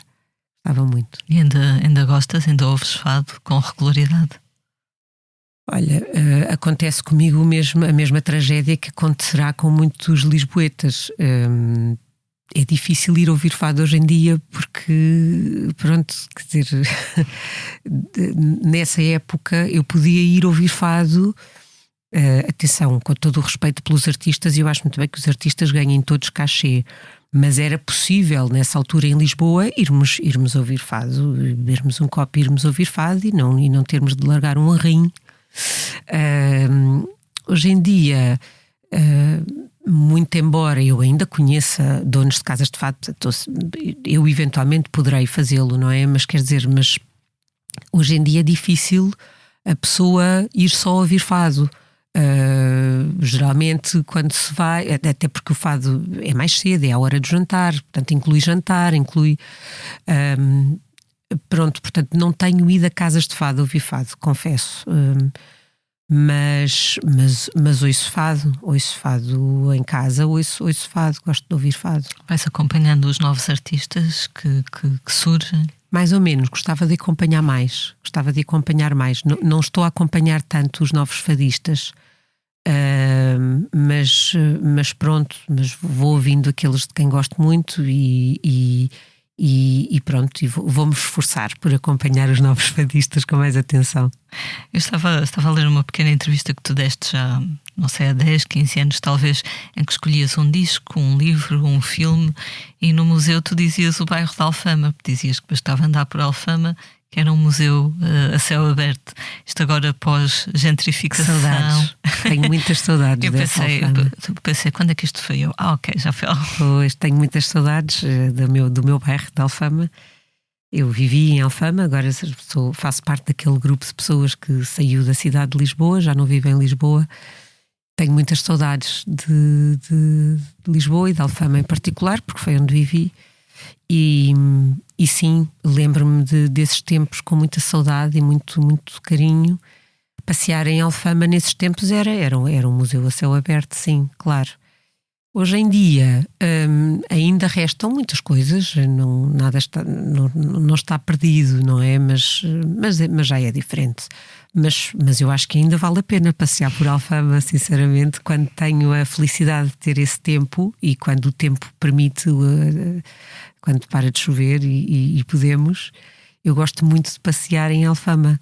Gostava muito. E ainda gostas, ainda ouves fado com regularidade? Olha, acontece comigo a mesma tragédia que acontecerá com muitos lisboetas. É difícil ir ouvir fado hoje em dia porque, pronto, quer dizer, nessa época eu podia ir ouvir fado. Atenção, com todo o respeito pelos artistas, e eu acho muito bem que os artistas ganhem todos cachê, mas era possível nessa altura em Lisboa irmos ouvir fado, bebermos um copo e irmos ouvir fado e não termos de largar um arrim. Hoje em dia, muito embora eu ainda conheça donos de casas de fado, eu eventualmente poderei fazê-lo, não é? Mas quer dizer, hoje em dia é difícil a pessoa ir só ouvir fado. Geralmente quando se vai, até porque o fado é mais cedo, é a hora do jantar, portanto inclui jantar, pronto, portanto não tenho ido a casas de fado ouvir fado, confesso, mas ouço fado em casa, ouço fado, gosto de ouvir fado. Vais acompanhando os novos artistas que surgem? Mais ou menos, gostava de acompanhar mais. Não estou a acompanhar tanto os novos fadistas. Mas pronto, mas vou ouvindo aqueles de quem gosto muito e pronto, vou-me esforçar por acompanhar os novos fadistas com mais atenção. Eu estava a ler uma pequena entrevista que tu deste já, não sei, há 10, 15 anos talvez, em que escolhias um disco, um livro, um filme, e no museu tu dizias o bairro de Alfama, dizias que bastava andar por Alfama, que era um museu a céu aberto. Isto agora pós-gentrificação. Saudades. Tenho muitas saudades dessa Alfama. Eu pensei, quando é que isto foi? Eu, ok, já foi. Pois, tenho muitas saudades do meu bairro de Alfama. Eu vivi em Alfama, agora faço parte daquele grupo de pessoas que saiu da cidade de Lisboa, já não vivo em Lisboa. Tenho muitas saudades de Lisboa e de Alfama em particular, porque foi onde vivi. E sim, lembro-me desses tempos com muita saudade e muito, muito carinho. Passear em Alfama nesses tempos era um museu a céu aberto, sim, claro. Hoje em dia ainda restam muitas coisas, nada não está perdido, não é? Mas já é diferente. Mas eu acho que ainda vale a pena passear por Alfama, sinceramente, quando tenho a felicidade de ter esse tempo e quando o tempo permite, quando para de chover e podemos. Eu gosto muito de passear em Alfama.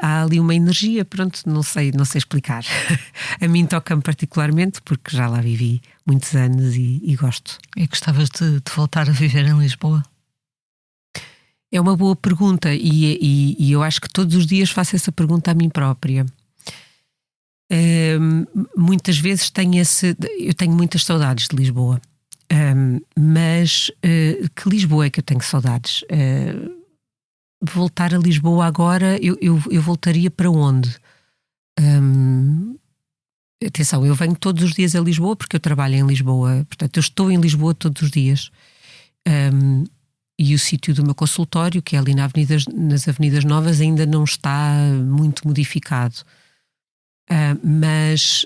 Há ali uma energia, pronto, não sei explicar. A mim toca-me particularmente porque já lá vivi muitos anos e gosto. E gostavas de voltar a viver em Lisboa? É uma boa pergunta e eu acho que todos os dias faço essa pergunta a mim própria. Muitas vezes eu tenho muitas saudades de Lisboa, mas que Lisboa é que eu tenho saudades? Voltar a Lisboa agora, eu voltaria para onde? Atenção, eu venho todos os dias a Lisboa porque eu trabalho em Lisboa, portanto eu estou em Lisboa todos os dias. E o sítio do meu consultório, que é ali nas Avenidas Novas, ainda não está muito modificado. Mas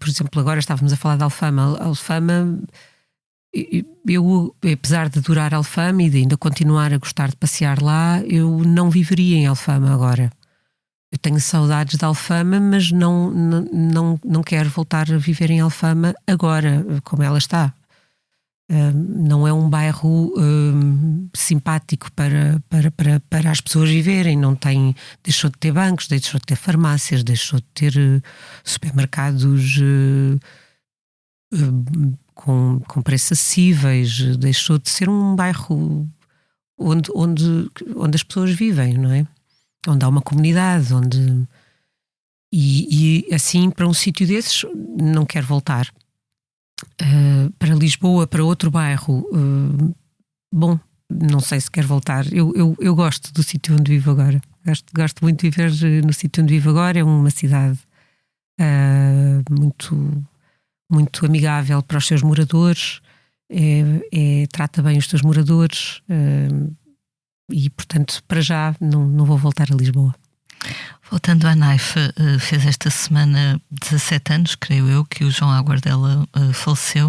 por exemplo, agora estávamos a falar de Alfama. Alfama, eu, apesar de adorar Alfama e de ainda continuar a gostar de passear lá, eu não viveria em Alfama agora. Eu tenho saudades de Alfama, mas não quero voltar a viver em Alfama agora, como ela está. Não é um bairro simpático para as pessoas viverem. Deixou de ter bancos, deixou de ter farmácias, deixou de ter supermercados com preços acessíveis, deixou de ser um bairro onde as pessoas vivem, não é? Onde há uma comunidade, e assim, para um sítio desses não quero voltar. Para Lisboa, para outro bairro, bom, não sei se quero voltar. Eu gosto do sítio onde vivo agora. Gosto muito de viver no sítio onde vivo agora. É uma cidade muito, muito amigável para os seus moradores, trata bem os seus moradores, e portanto para já não vou voltar a Lisboa. Voltando à Naifa, fez esta semana 17 anos, creio eu, que o João Aguardela faleceu.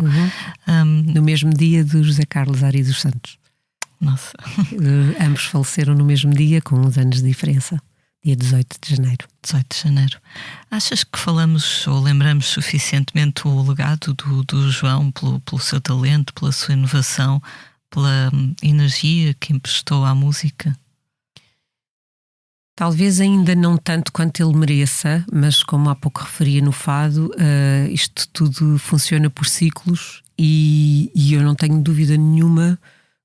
No mesmo dia do José Carlos Ari dos Santos. Nossa. Ambos faleceram no mesmo dia, com uns anos de diferença. Dia 18 de janeiro. 18 de janeiro. Achas que falamos ou lembramos suficientemente o legado do João pelo seu talento, pela sua inovação, pela energia que emprestou à música? Talvez ainda não tanto quanto ele mereça, mas como há pouco referia no fado, isto tudo funciona por ciclos e eu não tenho dúvida nenhuma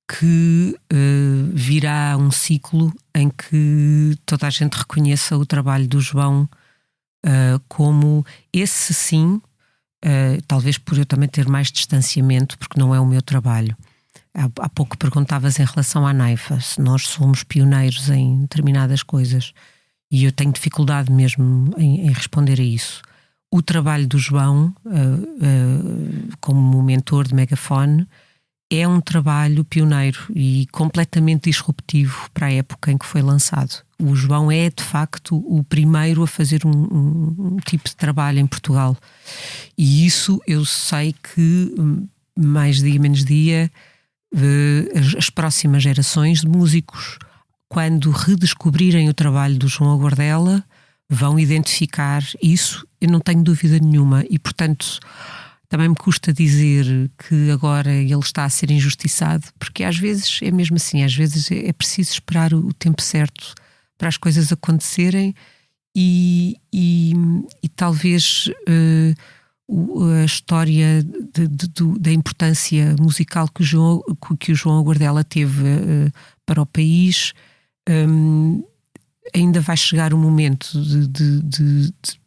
que virá um ciclo em que toda a gente reconheça o trabalho do João como esse sim, talvez por eu também ter mais distanciamento, porque não é o meu trabalho. Há pouco perguntavas em relação à Naifa, se nós somos pioneiros em determinadas coisas, e eu tenho dificuldade mesmo em responder a isso. O trabalho do João, como mentor de megafone, é um trabalho pioneiro e completamente disruptivo para a época em que foi lançado. O João é, de facto, o primeiro a fazer um tipo de trabalho em Portugal. E isso eu sei que, mais dia menos dia, as próximas gerações de músicos quando redescobrirem o trabalho do João Aguardela, vão identificar isso, eu não tenho dúvida nenhuma, e portanto também me custa dizer que agora ele está a ser injustiçado, porque às vezes é mesmo assim, às vezes é preciso esperar o tempo certo para as coisas acontecerem e talvez a história da importância musical que o João Aguardela teve para o país, ainda vai chegar o momento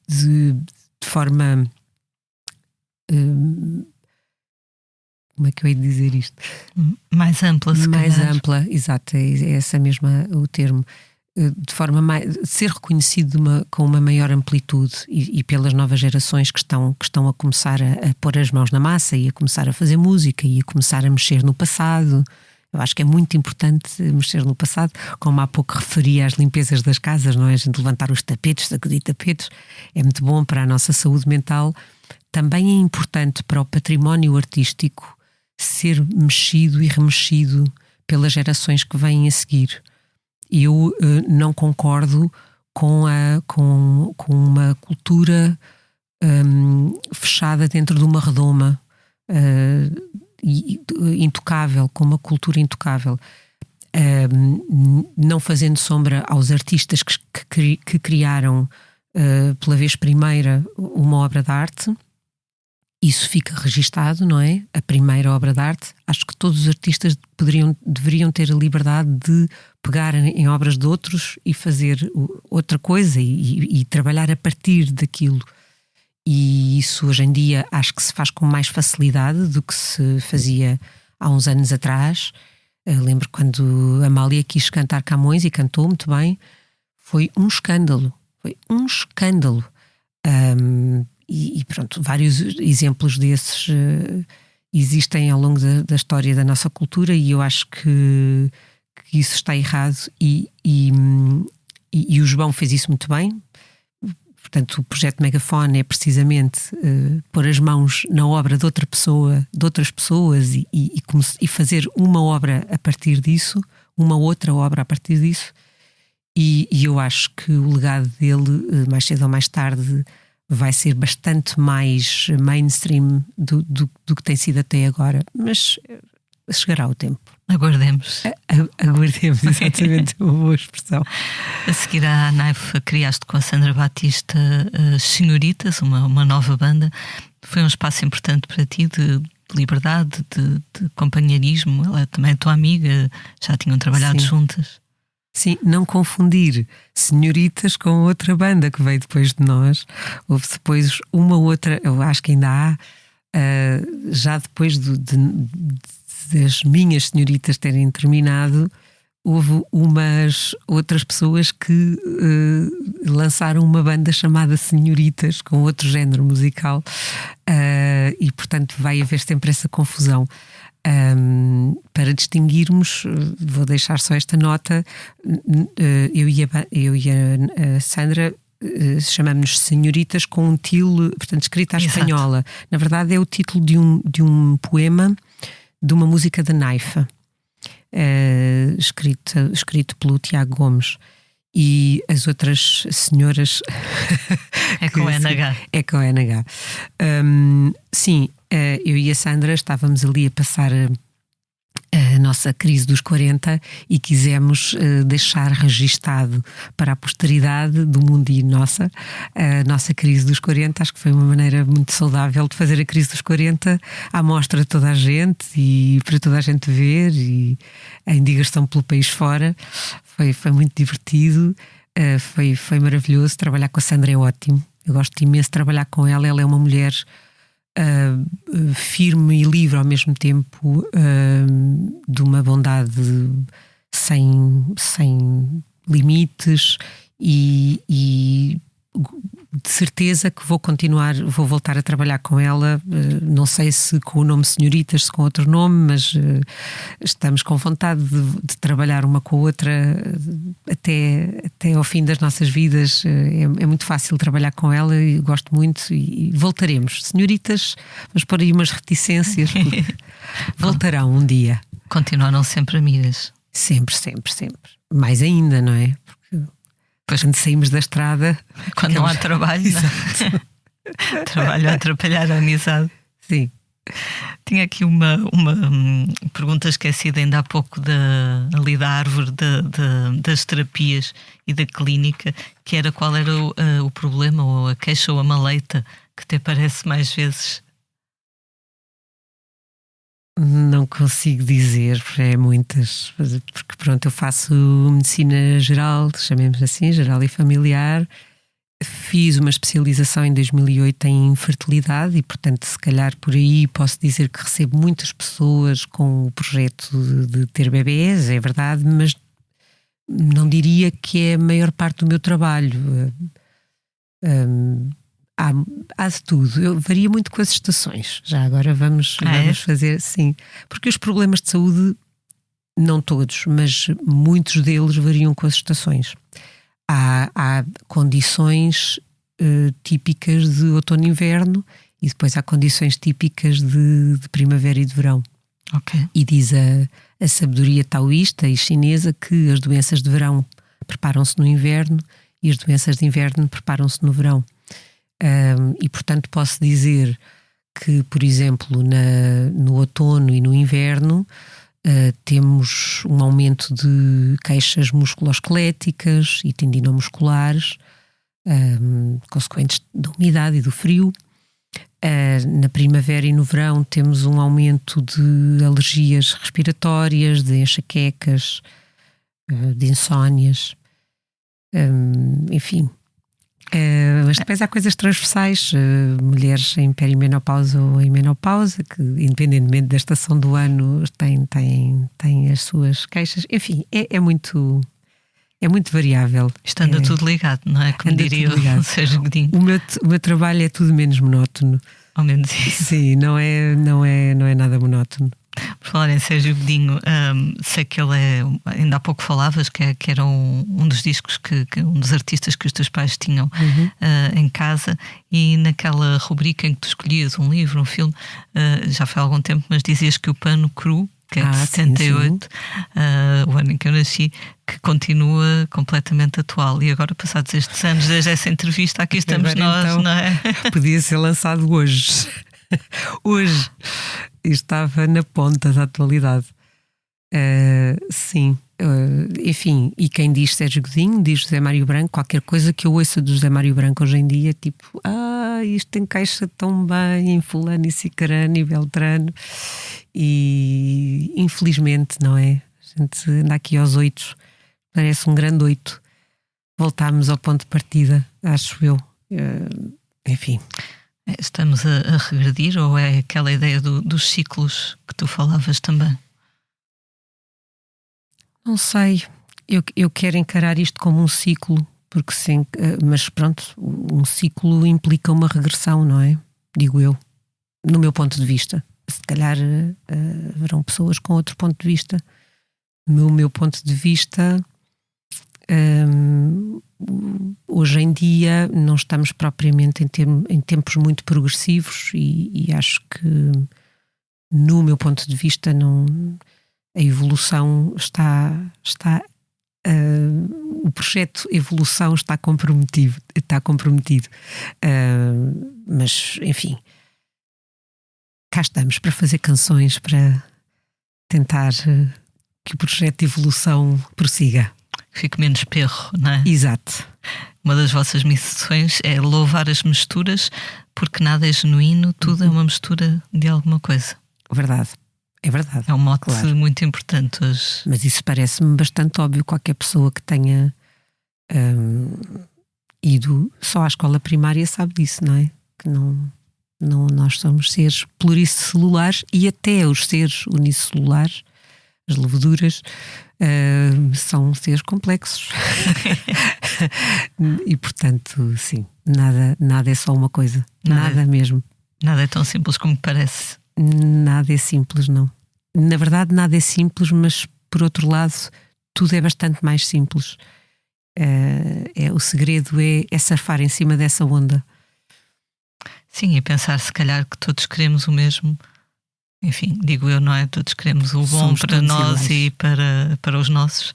de forma... como é que eu hei de dizer isto? Mais ampla, se mais calhar. ampla, exato, é essa mesma o termo, de forma mais, ser reconhecido com uma maior amplitude e pelas novas gerações que estão a começar a pôr as mãos na massa e a começar a fazer música e a começar a mexer no passado. Eu acho que é muito importante mexer no passado, como há pouco referia às limpezas das casas, não é? A gente levantar os tapetes, sacudir tapetes, é muito bom para a nossa saúde mental. Também é importante para o património artístico ser mexido e remexido pelas gerações que vêm a seguir. Eu não concordo com uma cultura fechada dentro de uma redoma, intocável, com uma cultura intocável, não fazendo sombra aos artistas que criaram pela vez primeira uma obra de arte. Isso fica registado, não é? A primeira obra de arte. Acho que todos os artistas deveriam ter a liberdade de pegar em obras de outros e fazer outra coisa e trabalhar a partir daquilo. E isso hoje em dia acho que se faz com mais facilidade do que se fazia há uns anos atrás. Eu lembro quando a Amália quis cantar Camões e cantou muito bem. Foi um escândalo. E pronto, vários exemplos desses existem ao longo da história da nossa cultura e eu acho que isso está errado e o João fez isso muito bem. Portanto, o projeto Megafone é precisamente pôr as mãos na obra de outra pessoa, de outras pessoas e fazer uma obra a partir disso, uma outra obra a partir disso. E eu acho que o legado dele, mais cedo ou mais tarde, vai ser bastante mais mainstream do que tem sido até agora. Mas chegará o tempo. Aguardemos. Aguardemos, exatamente, uma boa expressão. A seguir à Naifa, criaste com a Sandra Batista Senhoritas, uma nova banda. Foi um espaço importante para ti de liberdade, de companheirismo. Ela é também tua amiga, já tinham trabalhado juntas. Sim, não confundir Senhoritas com outra banda que veio depois de nós. Houve depois uma outra, eu acho que ainda há, já depois das minhas Senhoritas terem terminado, houve umas outras pessoas que lançaram uma banda chamada Senhoritas, com outro género musical, e portanto vai haver sempre essa confusão. Para distinguirmos, vou deixar só esta nota, eu e a Sandra chamamos-nos Senhoritas com um til, portanto, escrita à espanhola. Na verdade é o título de um poema de uma música da Naifa, escrito pelo Tiago Gomes. E as outras senhoras é com NH. É com NH. Sim, eu e a Sandra estávamos ali a passar a nossa crise dos 40 e quisemos deixar registado para a posteridade do mundo e nossa a nossa crise dos 40. Acho que foi uma maneira muito saudável de fazer a crise dos 40 à mostra de toda a gente e para toda a gente ver, e em digressão pelo país fora. Foi muito divertido, foi maravilhoso. Trabalhar com a Sandra é ótimo. Eu gosto imenso de trabalhar com ela. Ela é uma mulher firme e livre ao mesmo tempo, de uma bondade sem limites, e de certeza que vou voltar a trabalhar com ela, não sei se com o nome Senhoritas, se com outro nome, mas estamos com vontade de trabalhar uma com a outra até ao fim das nossas vidas. É muito fácil trabalhar com ela e gosto muito, e voltaremos. Senhoritas, vamos pôr aí umas reticências, porque voltarão um dia. Continuaram sempre amigas. Sempre, sempre, sempre. Mais ainda, não é? Porque Pois. quando saímos da estrada. Quando não há trabalho, não? Trabalho a atrapalhar a amizade. Sim. Tinha aqui uma pergunta esquecida ainda há pouco ali da árvore das terapias e da clínica, que era qual era o problema, ou a queixa, ou a maleita que te aparece mais vezes. Não consigo dizer, porque é muitas. Porque pronto, eu faço medicina geral, chamemos assim, geral e familiar. Fiz uma especialização em 2008 em infertilidade e, portanto, se calhar por aí posso dizer que recebo muitas pessoas com o projeto de ter bebés, é verdade, mas não diria que é a maior parte do meu trabalho. Há de tudo. Varia muito com as estações. Já agora vamos fazer, sim. Porque os problemas de saúde, não todos, mas muitos deles variam com as estações. Há condições típicas de outono e inverno e depois há condições típicas de primavera e de verão. Okay. E diz a sabedoria taoísta e chinesa que as doenças de verão preparam-se no inverno e as doenças de inverno preparam-se no verão. E portanto posso dizer que, por exemplo, no outono e no inverno temos um aumento de queixas musculoesqueléticas e tendinomusculares, consequentes da umidade e do frio. Na primavera e no verão temos um aumento de alergias respiratórias, de enxaquecas, de insónias, enfim. Mas depois há coisas transversais, mulheres em perimenopausa ou em menopausa, que independentemente da estação do ano têm as suas queixas. Enfim, é muito variável. Isto anda tudo ligado, não é? Como diria o Sérgio Godinho. O meu trabalho é tudo menos monótono. Ao menos isso. Sim, não é nada monótono. Por falar em Sérgio Godinho, sei que ele ainda há pouco falavas que era um dos discos, um dos artistas que os teus pais tinham em casa, e naquela rubrica em que tu escolhias um livro, um filme, já foi há algum tempo, mas dizias que o Pano Cru, que é de 78, o ano em que eu nasci, que continua completamente atual. E agora, passados estes anos, desde essa entrevista, aqui estamos agora, nós, então, não é? Podia ser lançado hoje. Hoje estava na ponta da atualidade. Sim. Enfim, e quem diz Sérgio Godinho, diz José Mário Branco. Qualquer coisa que eu ouça do José Mário Branco hoje em dia, tipo, isto encaixa tão bem em fulano e cicrano e beltrano. E infelizmente, não é? A gente anda aqui aos 8, parece um grande 8. Voltámos ao ponto de partida, acho eu. Enfim. Estamos a regredir, ou é aquela ideia dos ciclos que tu falavas também? Não sei. Eu quero encarar isto como um ciclo, porque sim, mas pronto, um ciclo implica uma regressão, não é? Digo eu, no meu ponto de vista. Se calhar haverão pessoas com outro ponto de vista. No meu ponto de vista, hoje em dia não estamos propriamente em tempos muito progressivos e acho que, no meu ponto de vista, a evolução está o projeto evolução está comprometido. Mas, enfim, cá estamos para fazer canções, para tentar que o projeto de evolução prossiga. Fique menos perro, não é? Exato. Uma das vossas missões é louvar as misturas, porque nada é genuíno, tudo é uma mistura de alguma coisa. Verdade. É verdade. É um mote, claro, muito importante hoje. Mas isso parece-me bastante óbvio. Qualquer pessoa que tenha ido só à escola primária sabe disso, não é? Que nós somos seres pluricelulares, e até os seres unicelulares, as leveduras, são seres complexos. E portanto, sim, nada é só uma coisa. Nada mesmo. Nada é tão simples como parece. Nada é simples, não. Na verdade, nada é simples, mas por outro lado, tudo é bastante mais simples. O segredo é surfar em cima dessa onda. Sim, e pensar se calhar que todos queremos o mesmo, enfim, digo eu, não é? Todos queremos o bom Somos para todos nós iguais. e para os nossos.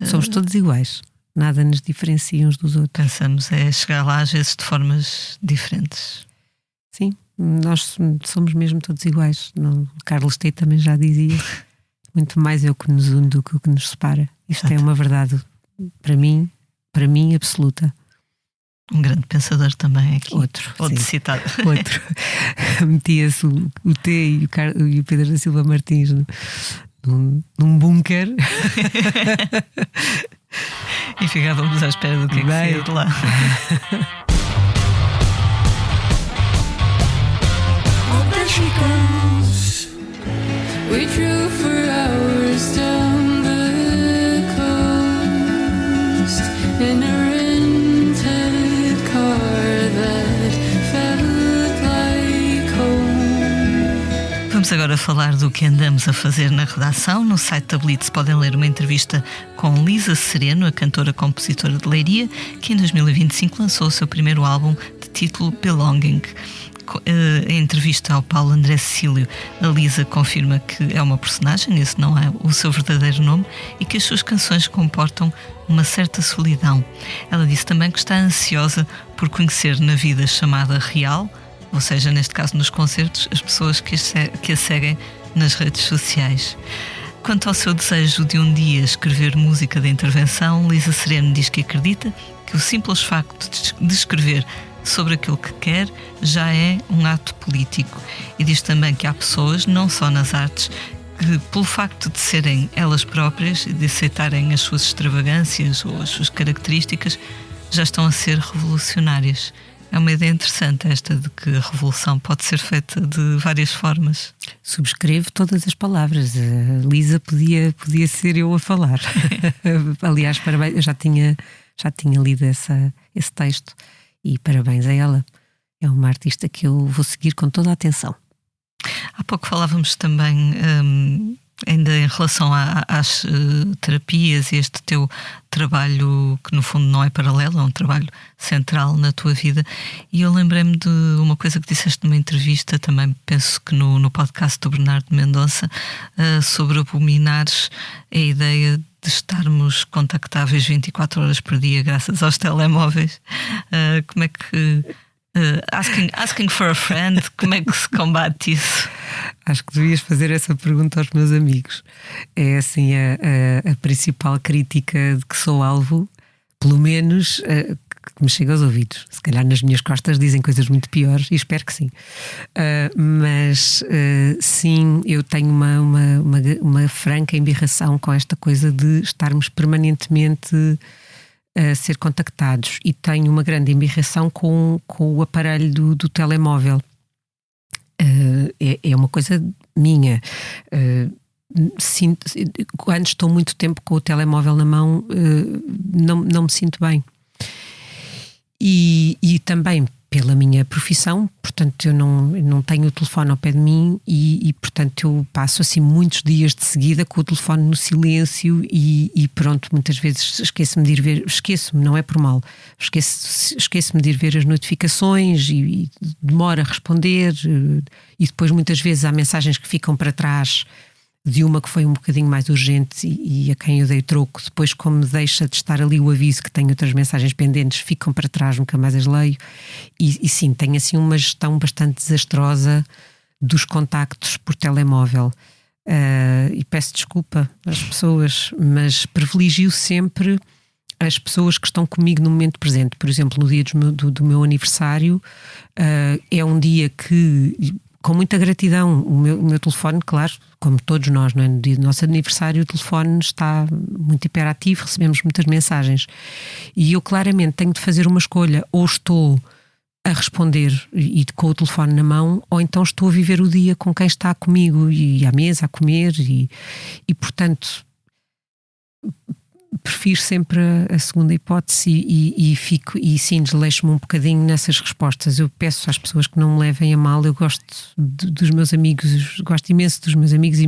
Somos todos iguais. Nada nos diferencia uns dos outros. Pensamos é chegar lá às vezes de formas diferentes. Sim, nós somos mesmo todos iguais. O Carlos T também já dizia: muito mais é o que nos une do que o que nos separa. Isto é uma verdade, para mim absoluta. Um grande pensador também aqui. Outro citado. Outro. Metia-se o T e o Pedro da Silva Martins num bunker. E ficávamos à espera do que é que saía de lá. There she goes. We drove for hours down the coast in a rented car that felt like home. Vamos agora falar do que andamos a fazer na redação. No site da Blitz podem ler uma entrevista com Lisa Sereno, a cantora-compositora de Leiria, que em 2025 lançou o seu primeiro álbum de título Belonging. Em entrevista ao Paulo André Cecílio, a Lisa confirma que é uma personagem, esse não é o seu verdadeiro nome, e que as suas canções comportam uma certa solidão. Ela disse também que está ansiosa por conhecer na vida chamada real, ou seja, neste caso nos concertos, as pessoas que a seguem nas redes sociais. Quanto ao seu desejo de um dia escrever música de intervenção, Lisa Sereno diz que acredita que o simples facto de escrever sobre aquilo que quer já é um ato político, e diz também que há pessoas, não só nas artes, que pelo facto de serem elas próprias e de aceitarem as suas extravagâncias ou as suas características, já estão a ser revolucionárias. É uma ideia interessante esta de que a revolução pode ser feita de várias formas. Subscrevo todas as palavras. A Lisa podia ser eu a falar. Aliás, parabéns, eu já tinha lido esse texto. E parabéns a ela. É uma artista que eu vou seguir com toda a atenção. Há pouco falávamos também, ainda em relação às terapias e este teu trabalho, que no fundo não é paralelo, é um trabalho central na tua vida. E eu lembrei-me de uma coisa que disseste numa entrevista, também penso que no podcast do Bernardo Mendonça, sobre abominares a ideia de estarmos contactáveis 24 horas por dia graças aos telemóveis. Como é que asking for a friend, como é que se combate isso? Acho que devias fazer essa pergunta aos meus amigos. É assim a principal crítica de que sou alvo, pelo menos que me chega aos ouvidos. Se calhar nas minhas costas dizem coisas muito piores, e espero que sim. Mas sim, eu tenho uma franca embirração com esta coisa de estarmos permanentemente a ser contactados, e tenho uma grande embirração com o aparelho do telemóvel. É uma coisa minha. Quando estou muito tempo com o telemóvel na mão, não me sinto bem. E também pela minha profissão, portanto eu não tenho o telefone ao pé de mim e portanto eu passo assim muitos dias de seguida com o telefone no silêncio e pronto, muitas vezes esqueço-me de ir ver, não é por mal, esqueço-me de ir ver as notificações e demoro a responder, e depois muitas vezes há mensagens que ficam para trás de uma que foi um bocadinho mais urgente e a quem eu dei troco. Depois, como deixa de estar ali o aviso que tenho outras mensagens pendentes, ficam para trás, nunca mais as leio. E sim, tenho assim uma gestão bastante desastrosa dos contactos por telemóvel. E peço desculpa às pessoas, mas privilegio sempre as pessoas que estão comigo no momento presente. Por exemplo, no dia do meu aniversário, é um dia que, com muita gratidão, o meu telefone, claro, como todos nós, não é? No dia do nosso aniversário, o telefone está muito hiperativo, recebemos muitas mensagens. E eu claramente tenho de fazer uma escolha: ou estou a responder e com o telefone na mão, ou então estou a viver o dia com quem está comigo e à mesa a comer e portanto prefiro sempre a segunda hipótese e fico, e sim, desleixo-me um bocadinho nessas respostas. Eu peço às pessoas que não me levem a mal. Eu gosto dos meus amigos, gosto imenso dos meus amigos e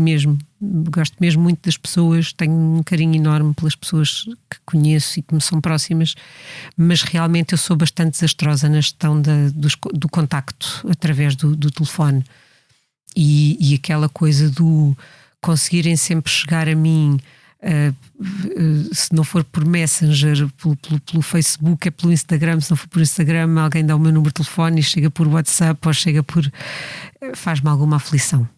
gosto mesmo muito das pessoas, tenho um carinho enorme pelas pessoas que conheço e que me são próximas, mas realmente eu sou bastante desastrosa na gestão do contacto através do telefone. E aquela coisa do conseguirem sempre chegar a mim, se não for por Messenger, pelo Facebook, é pelo Instagram. Se não for por Instagram, alguém dá o meu número de telefone e chega por WhatsApp ou chega por... faz-me alguma aflição.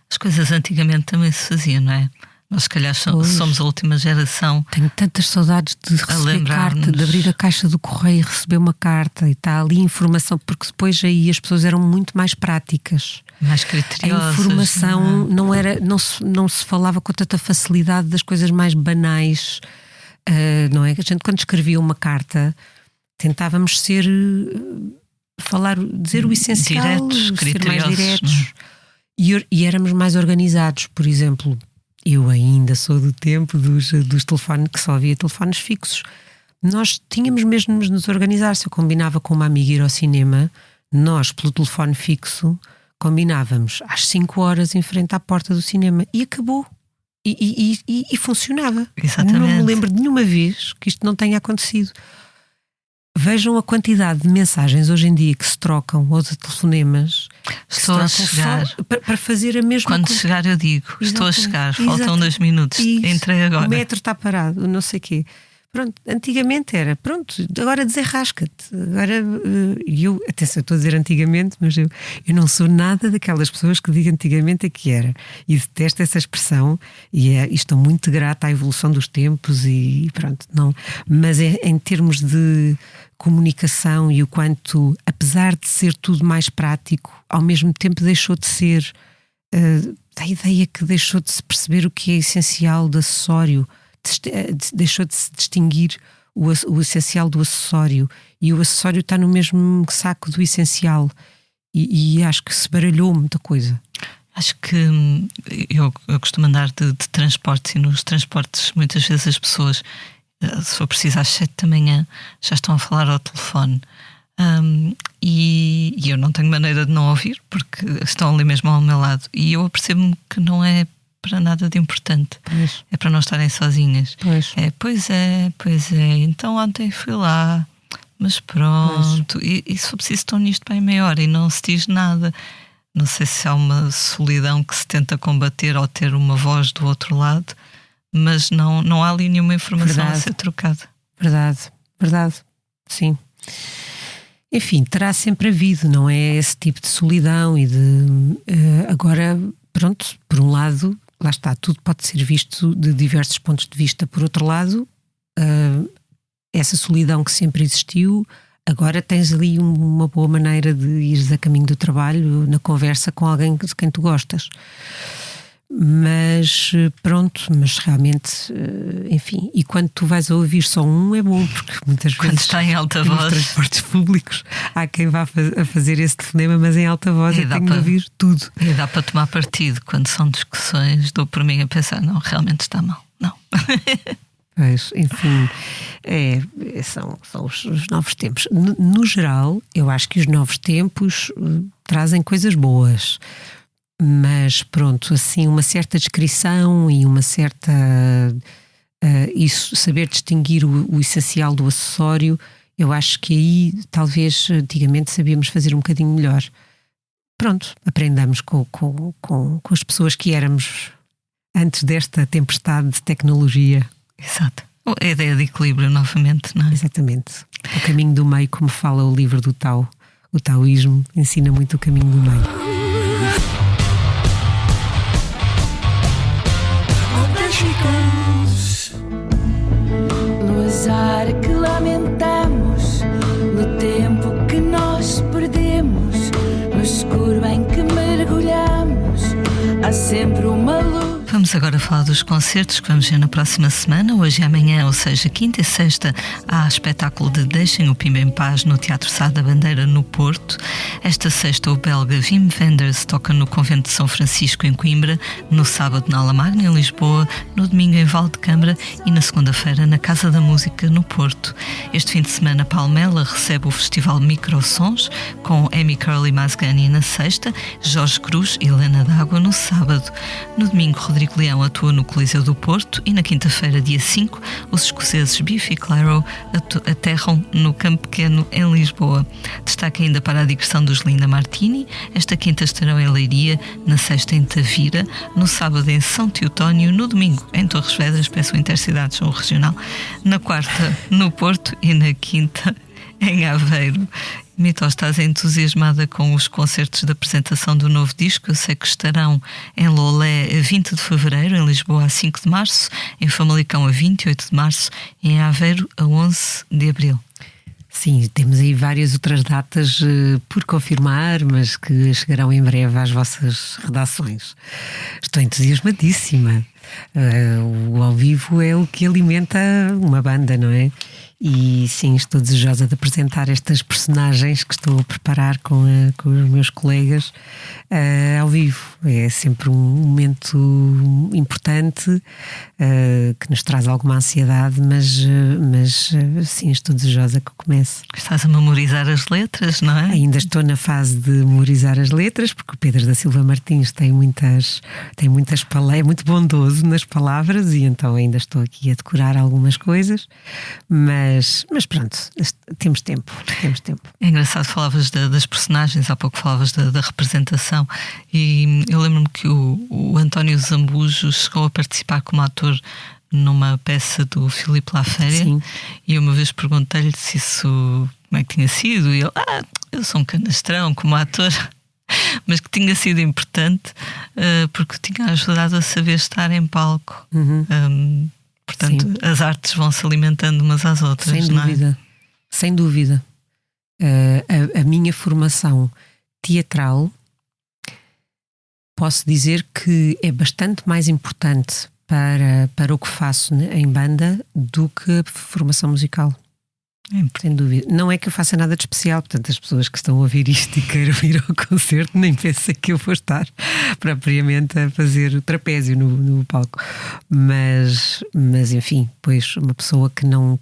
As coisas antigamente também se faziam, não é? Nós se calhar somos a última geração. Tenho tantas saudades de receber carta, de abrir a caixa do correio e receber uma carta, e está ali informação, porque depois aí as pessoas eram muito mais práticas, mais criteriosas. A informação não se falava com tanta facilidade das coisas mais banais, não é? A gente, quando escrevia uma carta, tentávamos dizer o essencial, diretos, ser mais diretos, e éramos mais organizados. Por exemplo, eu ainda sou do tempo dos telefones, que só havia telefones fixos. Nós tínhamos mesmo de nos organizar. Se eu combinava com uma amiga ir ao cinema, nós, pelo telefone fixo, combinávamos às 5 horas em frente à porta do cinema, e acabou. E funcionava. Exatamente. Não me lembro de nenhuma vez que isto não tenha acontecido. Vejam a quantidade de mensagens hoje em dia que se trocam, ou de telefonemas. Estou a chegar. Para fazer a mesma Quando coisa. chegar eu digo, Exato. estou a chegar, Exato. faltam 2 minutos, Isso. entrei agora. O metro está parado, não sei o quê. Pronto, antigamente era, pronto, agora desenrasca-te. Agora, atenção, eu estou a dizer antigamente, mas eu não sou nada daquelas pessoas que digo antigamente é que era. E detesto essa expressão, e estou muito grata à evolução dos tempos e pronto, não. Mas em termos de comunicação e o quanto, apesar de ser tudo mais prático, ao mesmo tempo deixou de ser, a ideia que deixou de se perceber o que é essencial do acessório. Deixou de se distinguir o essencial do acessório, e o acessório está no mesmo saco do essencial, e acho que se baralhou muita coisa. Acho que eu costumo andar de transportes, e nos transportes muitas vezes as pessoas, se for preciso às 7 da manhã, já estão a falar ao telefone, e eu não tenho maneira de não ouvir, porque estão ali mesmo ao meu lado, e eu apercebo-me que não é para nada de importante. Pois. É para não estarem sozinhas. Pois. Pois é, então ontem fui lá, mas pronto, e se for preciso estão nisto para meia hora e não se diz nada. Não sei se há uma solidão que se tenta combater ao ter uma voz do outro lado, mas não há ali nenhuma informação a ser trocada. Verdade, sim. Enfim, terá sempre havido, não é, esse tipo de solidão e de... agora, pronto, por um lado, lá está, tudo pode ser visto de diversos pontos de vista. Por outro lado, essa solidão que sempre existiu, agora tens ali uma boa maneira de ires a caminho do trabalho, na conversa com alguém de quem tu gostas. Mas pronto, mas realmente, enfim, e quando tu vais a ouvir só um é bom, porque muitas vezes quando está em alta nos voz, transportes públicos há quem vá a fazer esse telefonema, mas em alta voz eu tenho de ouvir tudo. E dá para tomar partido quando são discussões, dou por mim a pensar, não, realmente está mal, não. Pois, enfim, são os novos tempos. No geral, eu acho que os novos tempos trazem coisas boas. Mas pronto, assim, uma certa descrição e uma certa... isso, saber distinguir o essencial do acessório, eu acho que aí talvez antigamente sabíamos fazer um bocadinho melhor. Pronto, aprendamos com as pessoas que éramos antes desta tempestade de tecnologia. Exato. A ideia de equilíbrio novamente, não é? Exatamente. O caminho do meio, como fala o livro do Tao. O taoísmo ensina muito o caminho do meio. No azar que lamentamos, no tempo que nós perdemos, no escuro em que mergulhamos, há sempre uma luz. Vamos agora falar dos concertos que vamos ver na próxima semana. Hoje e amanhã, ou seja, quinta e sexta, há espetáculo de Deixem o Pimba em Paz no Teatro Sá da Bandeira, no Porto. Esta sexta, o belga Wim Wenders toca no Convento de São Francisco, em Coimbra. No sábado, na Aula Magna, em Lisboa. No domingo, em Valdecâmara. E na segunda-feira, na Casa da Música, no Porto. Este fim de semana, Palmela recebe o Festival Microsons, com Amy Curly Masgani na sexta, Jorge Cruz e Helena D'Água no sábado. No domingo, Rodrigo Leão atua no Coliseu do Porto e na quinta-feira, dia 5, os escoceses Biff e Clyro aterram no Campo Pequeno, em Lisboa. Destaque ainda para a digressão dos Linda Martini. Esta quinta estarão em Leiria, na sexta em Tavira, no sábado em São Teotónio, no domingo em Torres Vedras, peço Intercidades ou Regional, na quarta no Porto e na quinta em Aveiro. Mitó, estás entusiasmada com os concertos de apresentação do novo disco? Eu sei que estarão em Lolé a 20 de fevereiro, em Lisboa a 5 de março, em Famalicão a 28 de março e em Aveiro a 11 de abril. Sim, temos aí várias outras datas por confirmar, mas que chegarão em breve às vossas redações. Estou entusiasmadíssima. O ao vivo é o que alimenta uma banda, não é? E sim, estou desejosa de apresentar estas personagens que estou a preparar com os meus colegas ao vivo. É sempre um momento importante que nos traz alguma ansiedade, mas sim, estou desejosa que comece. Estás a memorizar as letras, não é? Ainda estou na fase de memorizar as letras, porque o Pedro da Silva Martins tem muitas palavras, é muito bondoso nas palavras, e então ainda estou aqui a decorar algumas coisas, mas pronto, temos tempo. É engraçado, falavas das personagens, há pouco falavas da representação, e eu lembro-me que o António Zambujo chegou a participar como ator numa peça do Filipe Laféria. Sim. E uma vez perguntei-lhe se isso, como é que tinha sido, e ele, eu sou um canastrão como ator, mas que tinha sido importante porque tinha ajudado a saber estar em palco. Portanto, sim, as artes vão se alimentando umas às outras. Sem dúvida, não é? Sem dúvida. A minha formação teatral, posso dizer que é bastante mais importante para o que faço em banda do que a formação musical. Sem dúvida. Não é que eu faça nada de especial, portanto, as pessoas que estão a ouvir isto e queiram ir ao concerto nem pensem que eu vou estar propriamente a fazer o trapézio no palco. Mas enfim, pois uma pessoa que não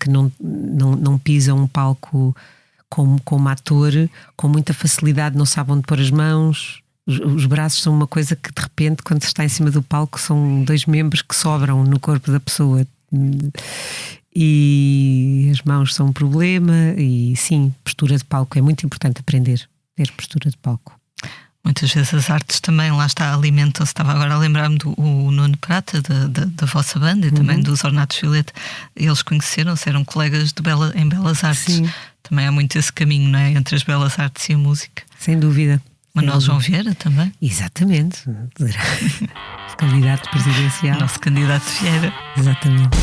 pisa um palco como ator, com muita facilidade, não sabe onde pôr as mãos. Os braços são uma coisa que de repente, quando se está em cima do palco, são 2 membros que sobram no corpo da pessoa. E as mãos são um problema. E sim, postura de palco é muito importante aprender, ter postura de palco. Muitas vezes as artes também, lá está, alimentam-se. Estava agora a lembrar-me do Nuno Prata, da vossa banda, e também dos Ornatos Violeta. Eles conheceram-se, eram colegas em Belas Artes. Sim. Também há muito esse caminho, não é? Entre as Belas Artes e a música. Sem dúvida. Manuel João Vieira também. Exatamente. Candidato presidencial. Nosso candidato Vieira. Exatamente.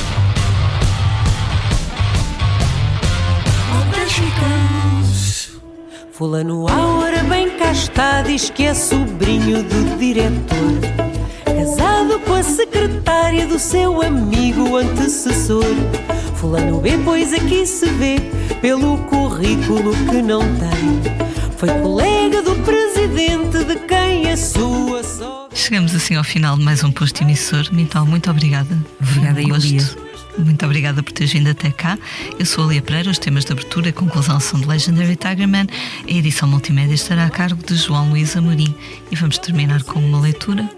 Fulano à hora bem cá está, diz que é sobrinho do diretor, casado com a secretária do seu amigo antecessor. Fulano B, pois aqui se vê, pelo currículo que não tem, foi colega do presidente de quem a sua sogra... Chegamos assim ao final de mais um posto emissor. Mitó, muito obrigada. Obrigada, Elia. Muito obrigada por teres vindo até cá. Eu sou a Lia Pereira. Os temas de abertura e conclusão são de Legendary Tigerman. A edição multimédia estará a cargo de João Luís Amorim. E vamos terminar com uma leitura.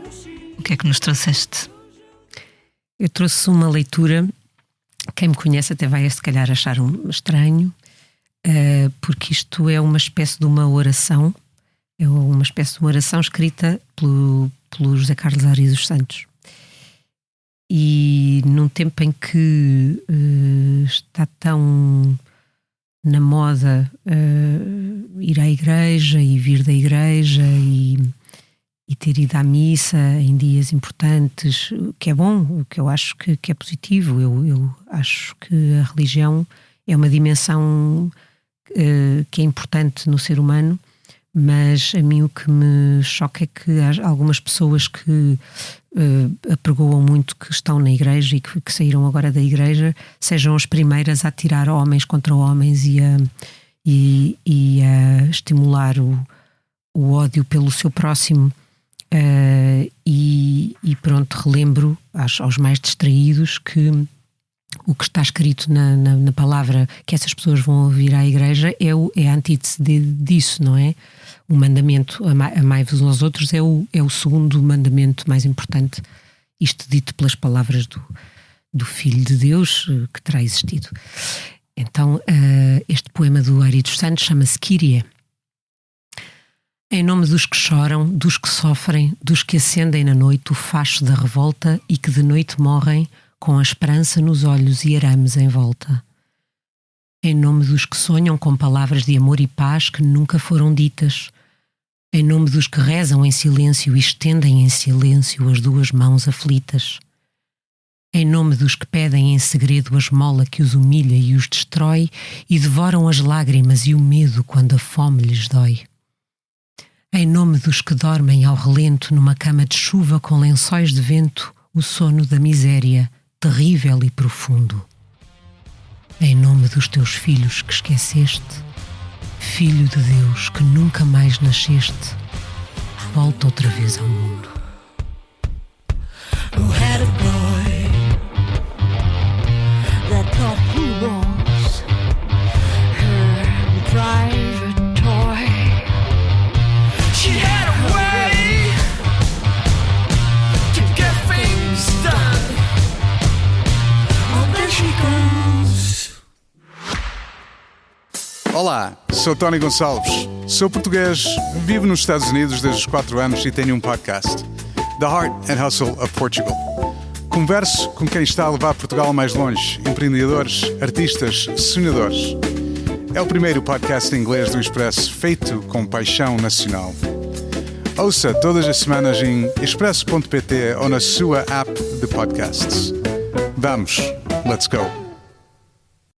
O que é que nos trouxeste? Eu trouxe uma leitura. Quem me conhece até vai, se calhar, achar estranho, porque isto é uma espécie de uma oração. É uma espécie de uma oração escrita pelo José Carlos Ari dos Santos. E num tempo em que está tão na moda ir à igreja e vir da igreja e ter ido à missa em dias importantes, o que é bom, o que eu acho que é positivo. Eu acho que a religião é uma dimensão que é importante no ser humano, mas a mim o que me choca é que há algumas pessoas que apregoam muito que estão na igreja e que saíram agora da igreja sejam as primeiras a tirar homens contra homens e a estimular o ódio pelo seu próximo. E pronto, relembro aos mais distraídos que o que está escrito na palavra que essas pessoas vão ouvir à igreja é a antítese disso, não é? O mandamento, amai-vos uns aos outros, é o segundo mandamento mais importante. Isto dito pelas palavras do Filho de Deus que terá existido. Então, este poema do Ari dos Santos chama-se Kyrie. Em nome dos que choram, dos que sofrem, dos que acendem na noite o facho da revolta e que de noite morrem com a esperança nos olhos e arames em volta. Em nome dos que sonham com palavras de amor e paz que nunca foram ditas. Em nome dos que rezam em silêncio e estendem em silêncio as duas mãos aflitas. Em nome dos que pedem em segredo a esmola que os humilha e os destrói e devoram as lágrimas e o medo quando a fome lhes dói. Em nome dos que dormem ao relento numa cama de chuva com lençóis de vento, o sono da miséria, terrível e profundo. Em nome dos teus filhos que esqueceste, Filho de Deus que nunca mais nasceste, volta outra vez ao mundo. Who had a boy that thought he was her private toy. She had a way to get things done. Oh, there she goes. Olá, sou Tony Gonçalves, sou português, vivo nos Estados Unidos desde os 4 anos e tenho um podcast, The Heart and Hustle of Portugal. Converso com quem está a levar Portugal mais longe, empreendedores, artistas, sonhadores. É o primeiro podcast em inglês do Expresso feito com paixão nacional. Ouça todas as semanas em expresso.pt ou na sua app de podcasts. Vamos, let's go!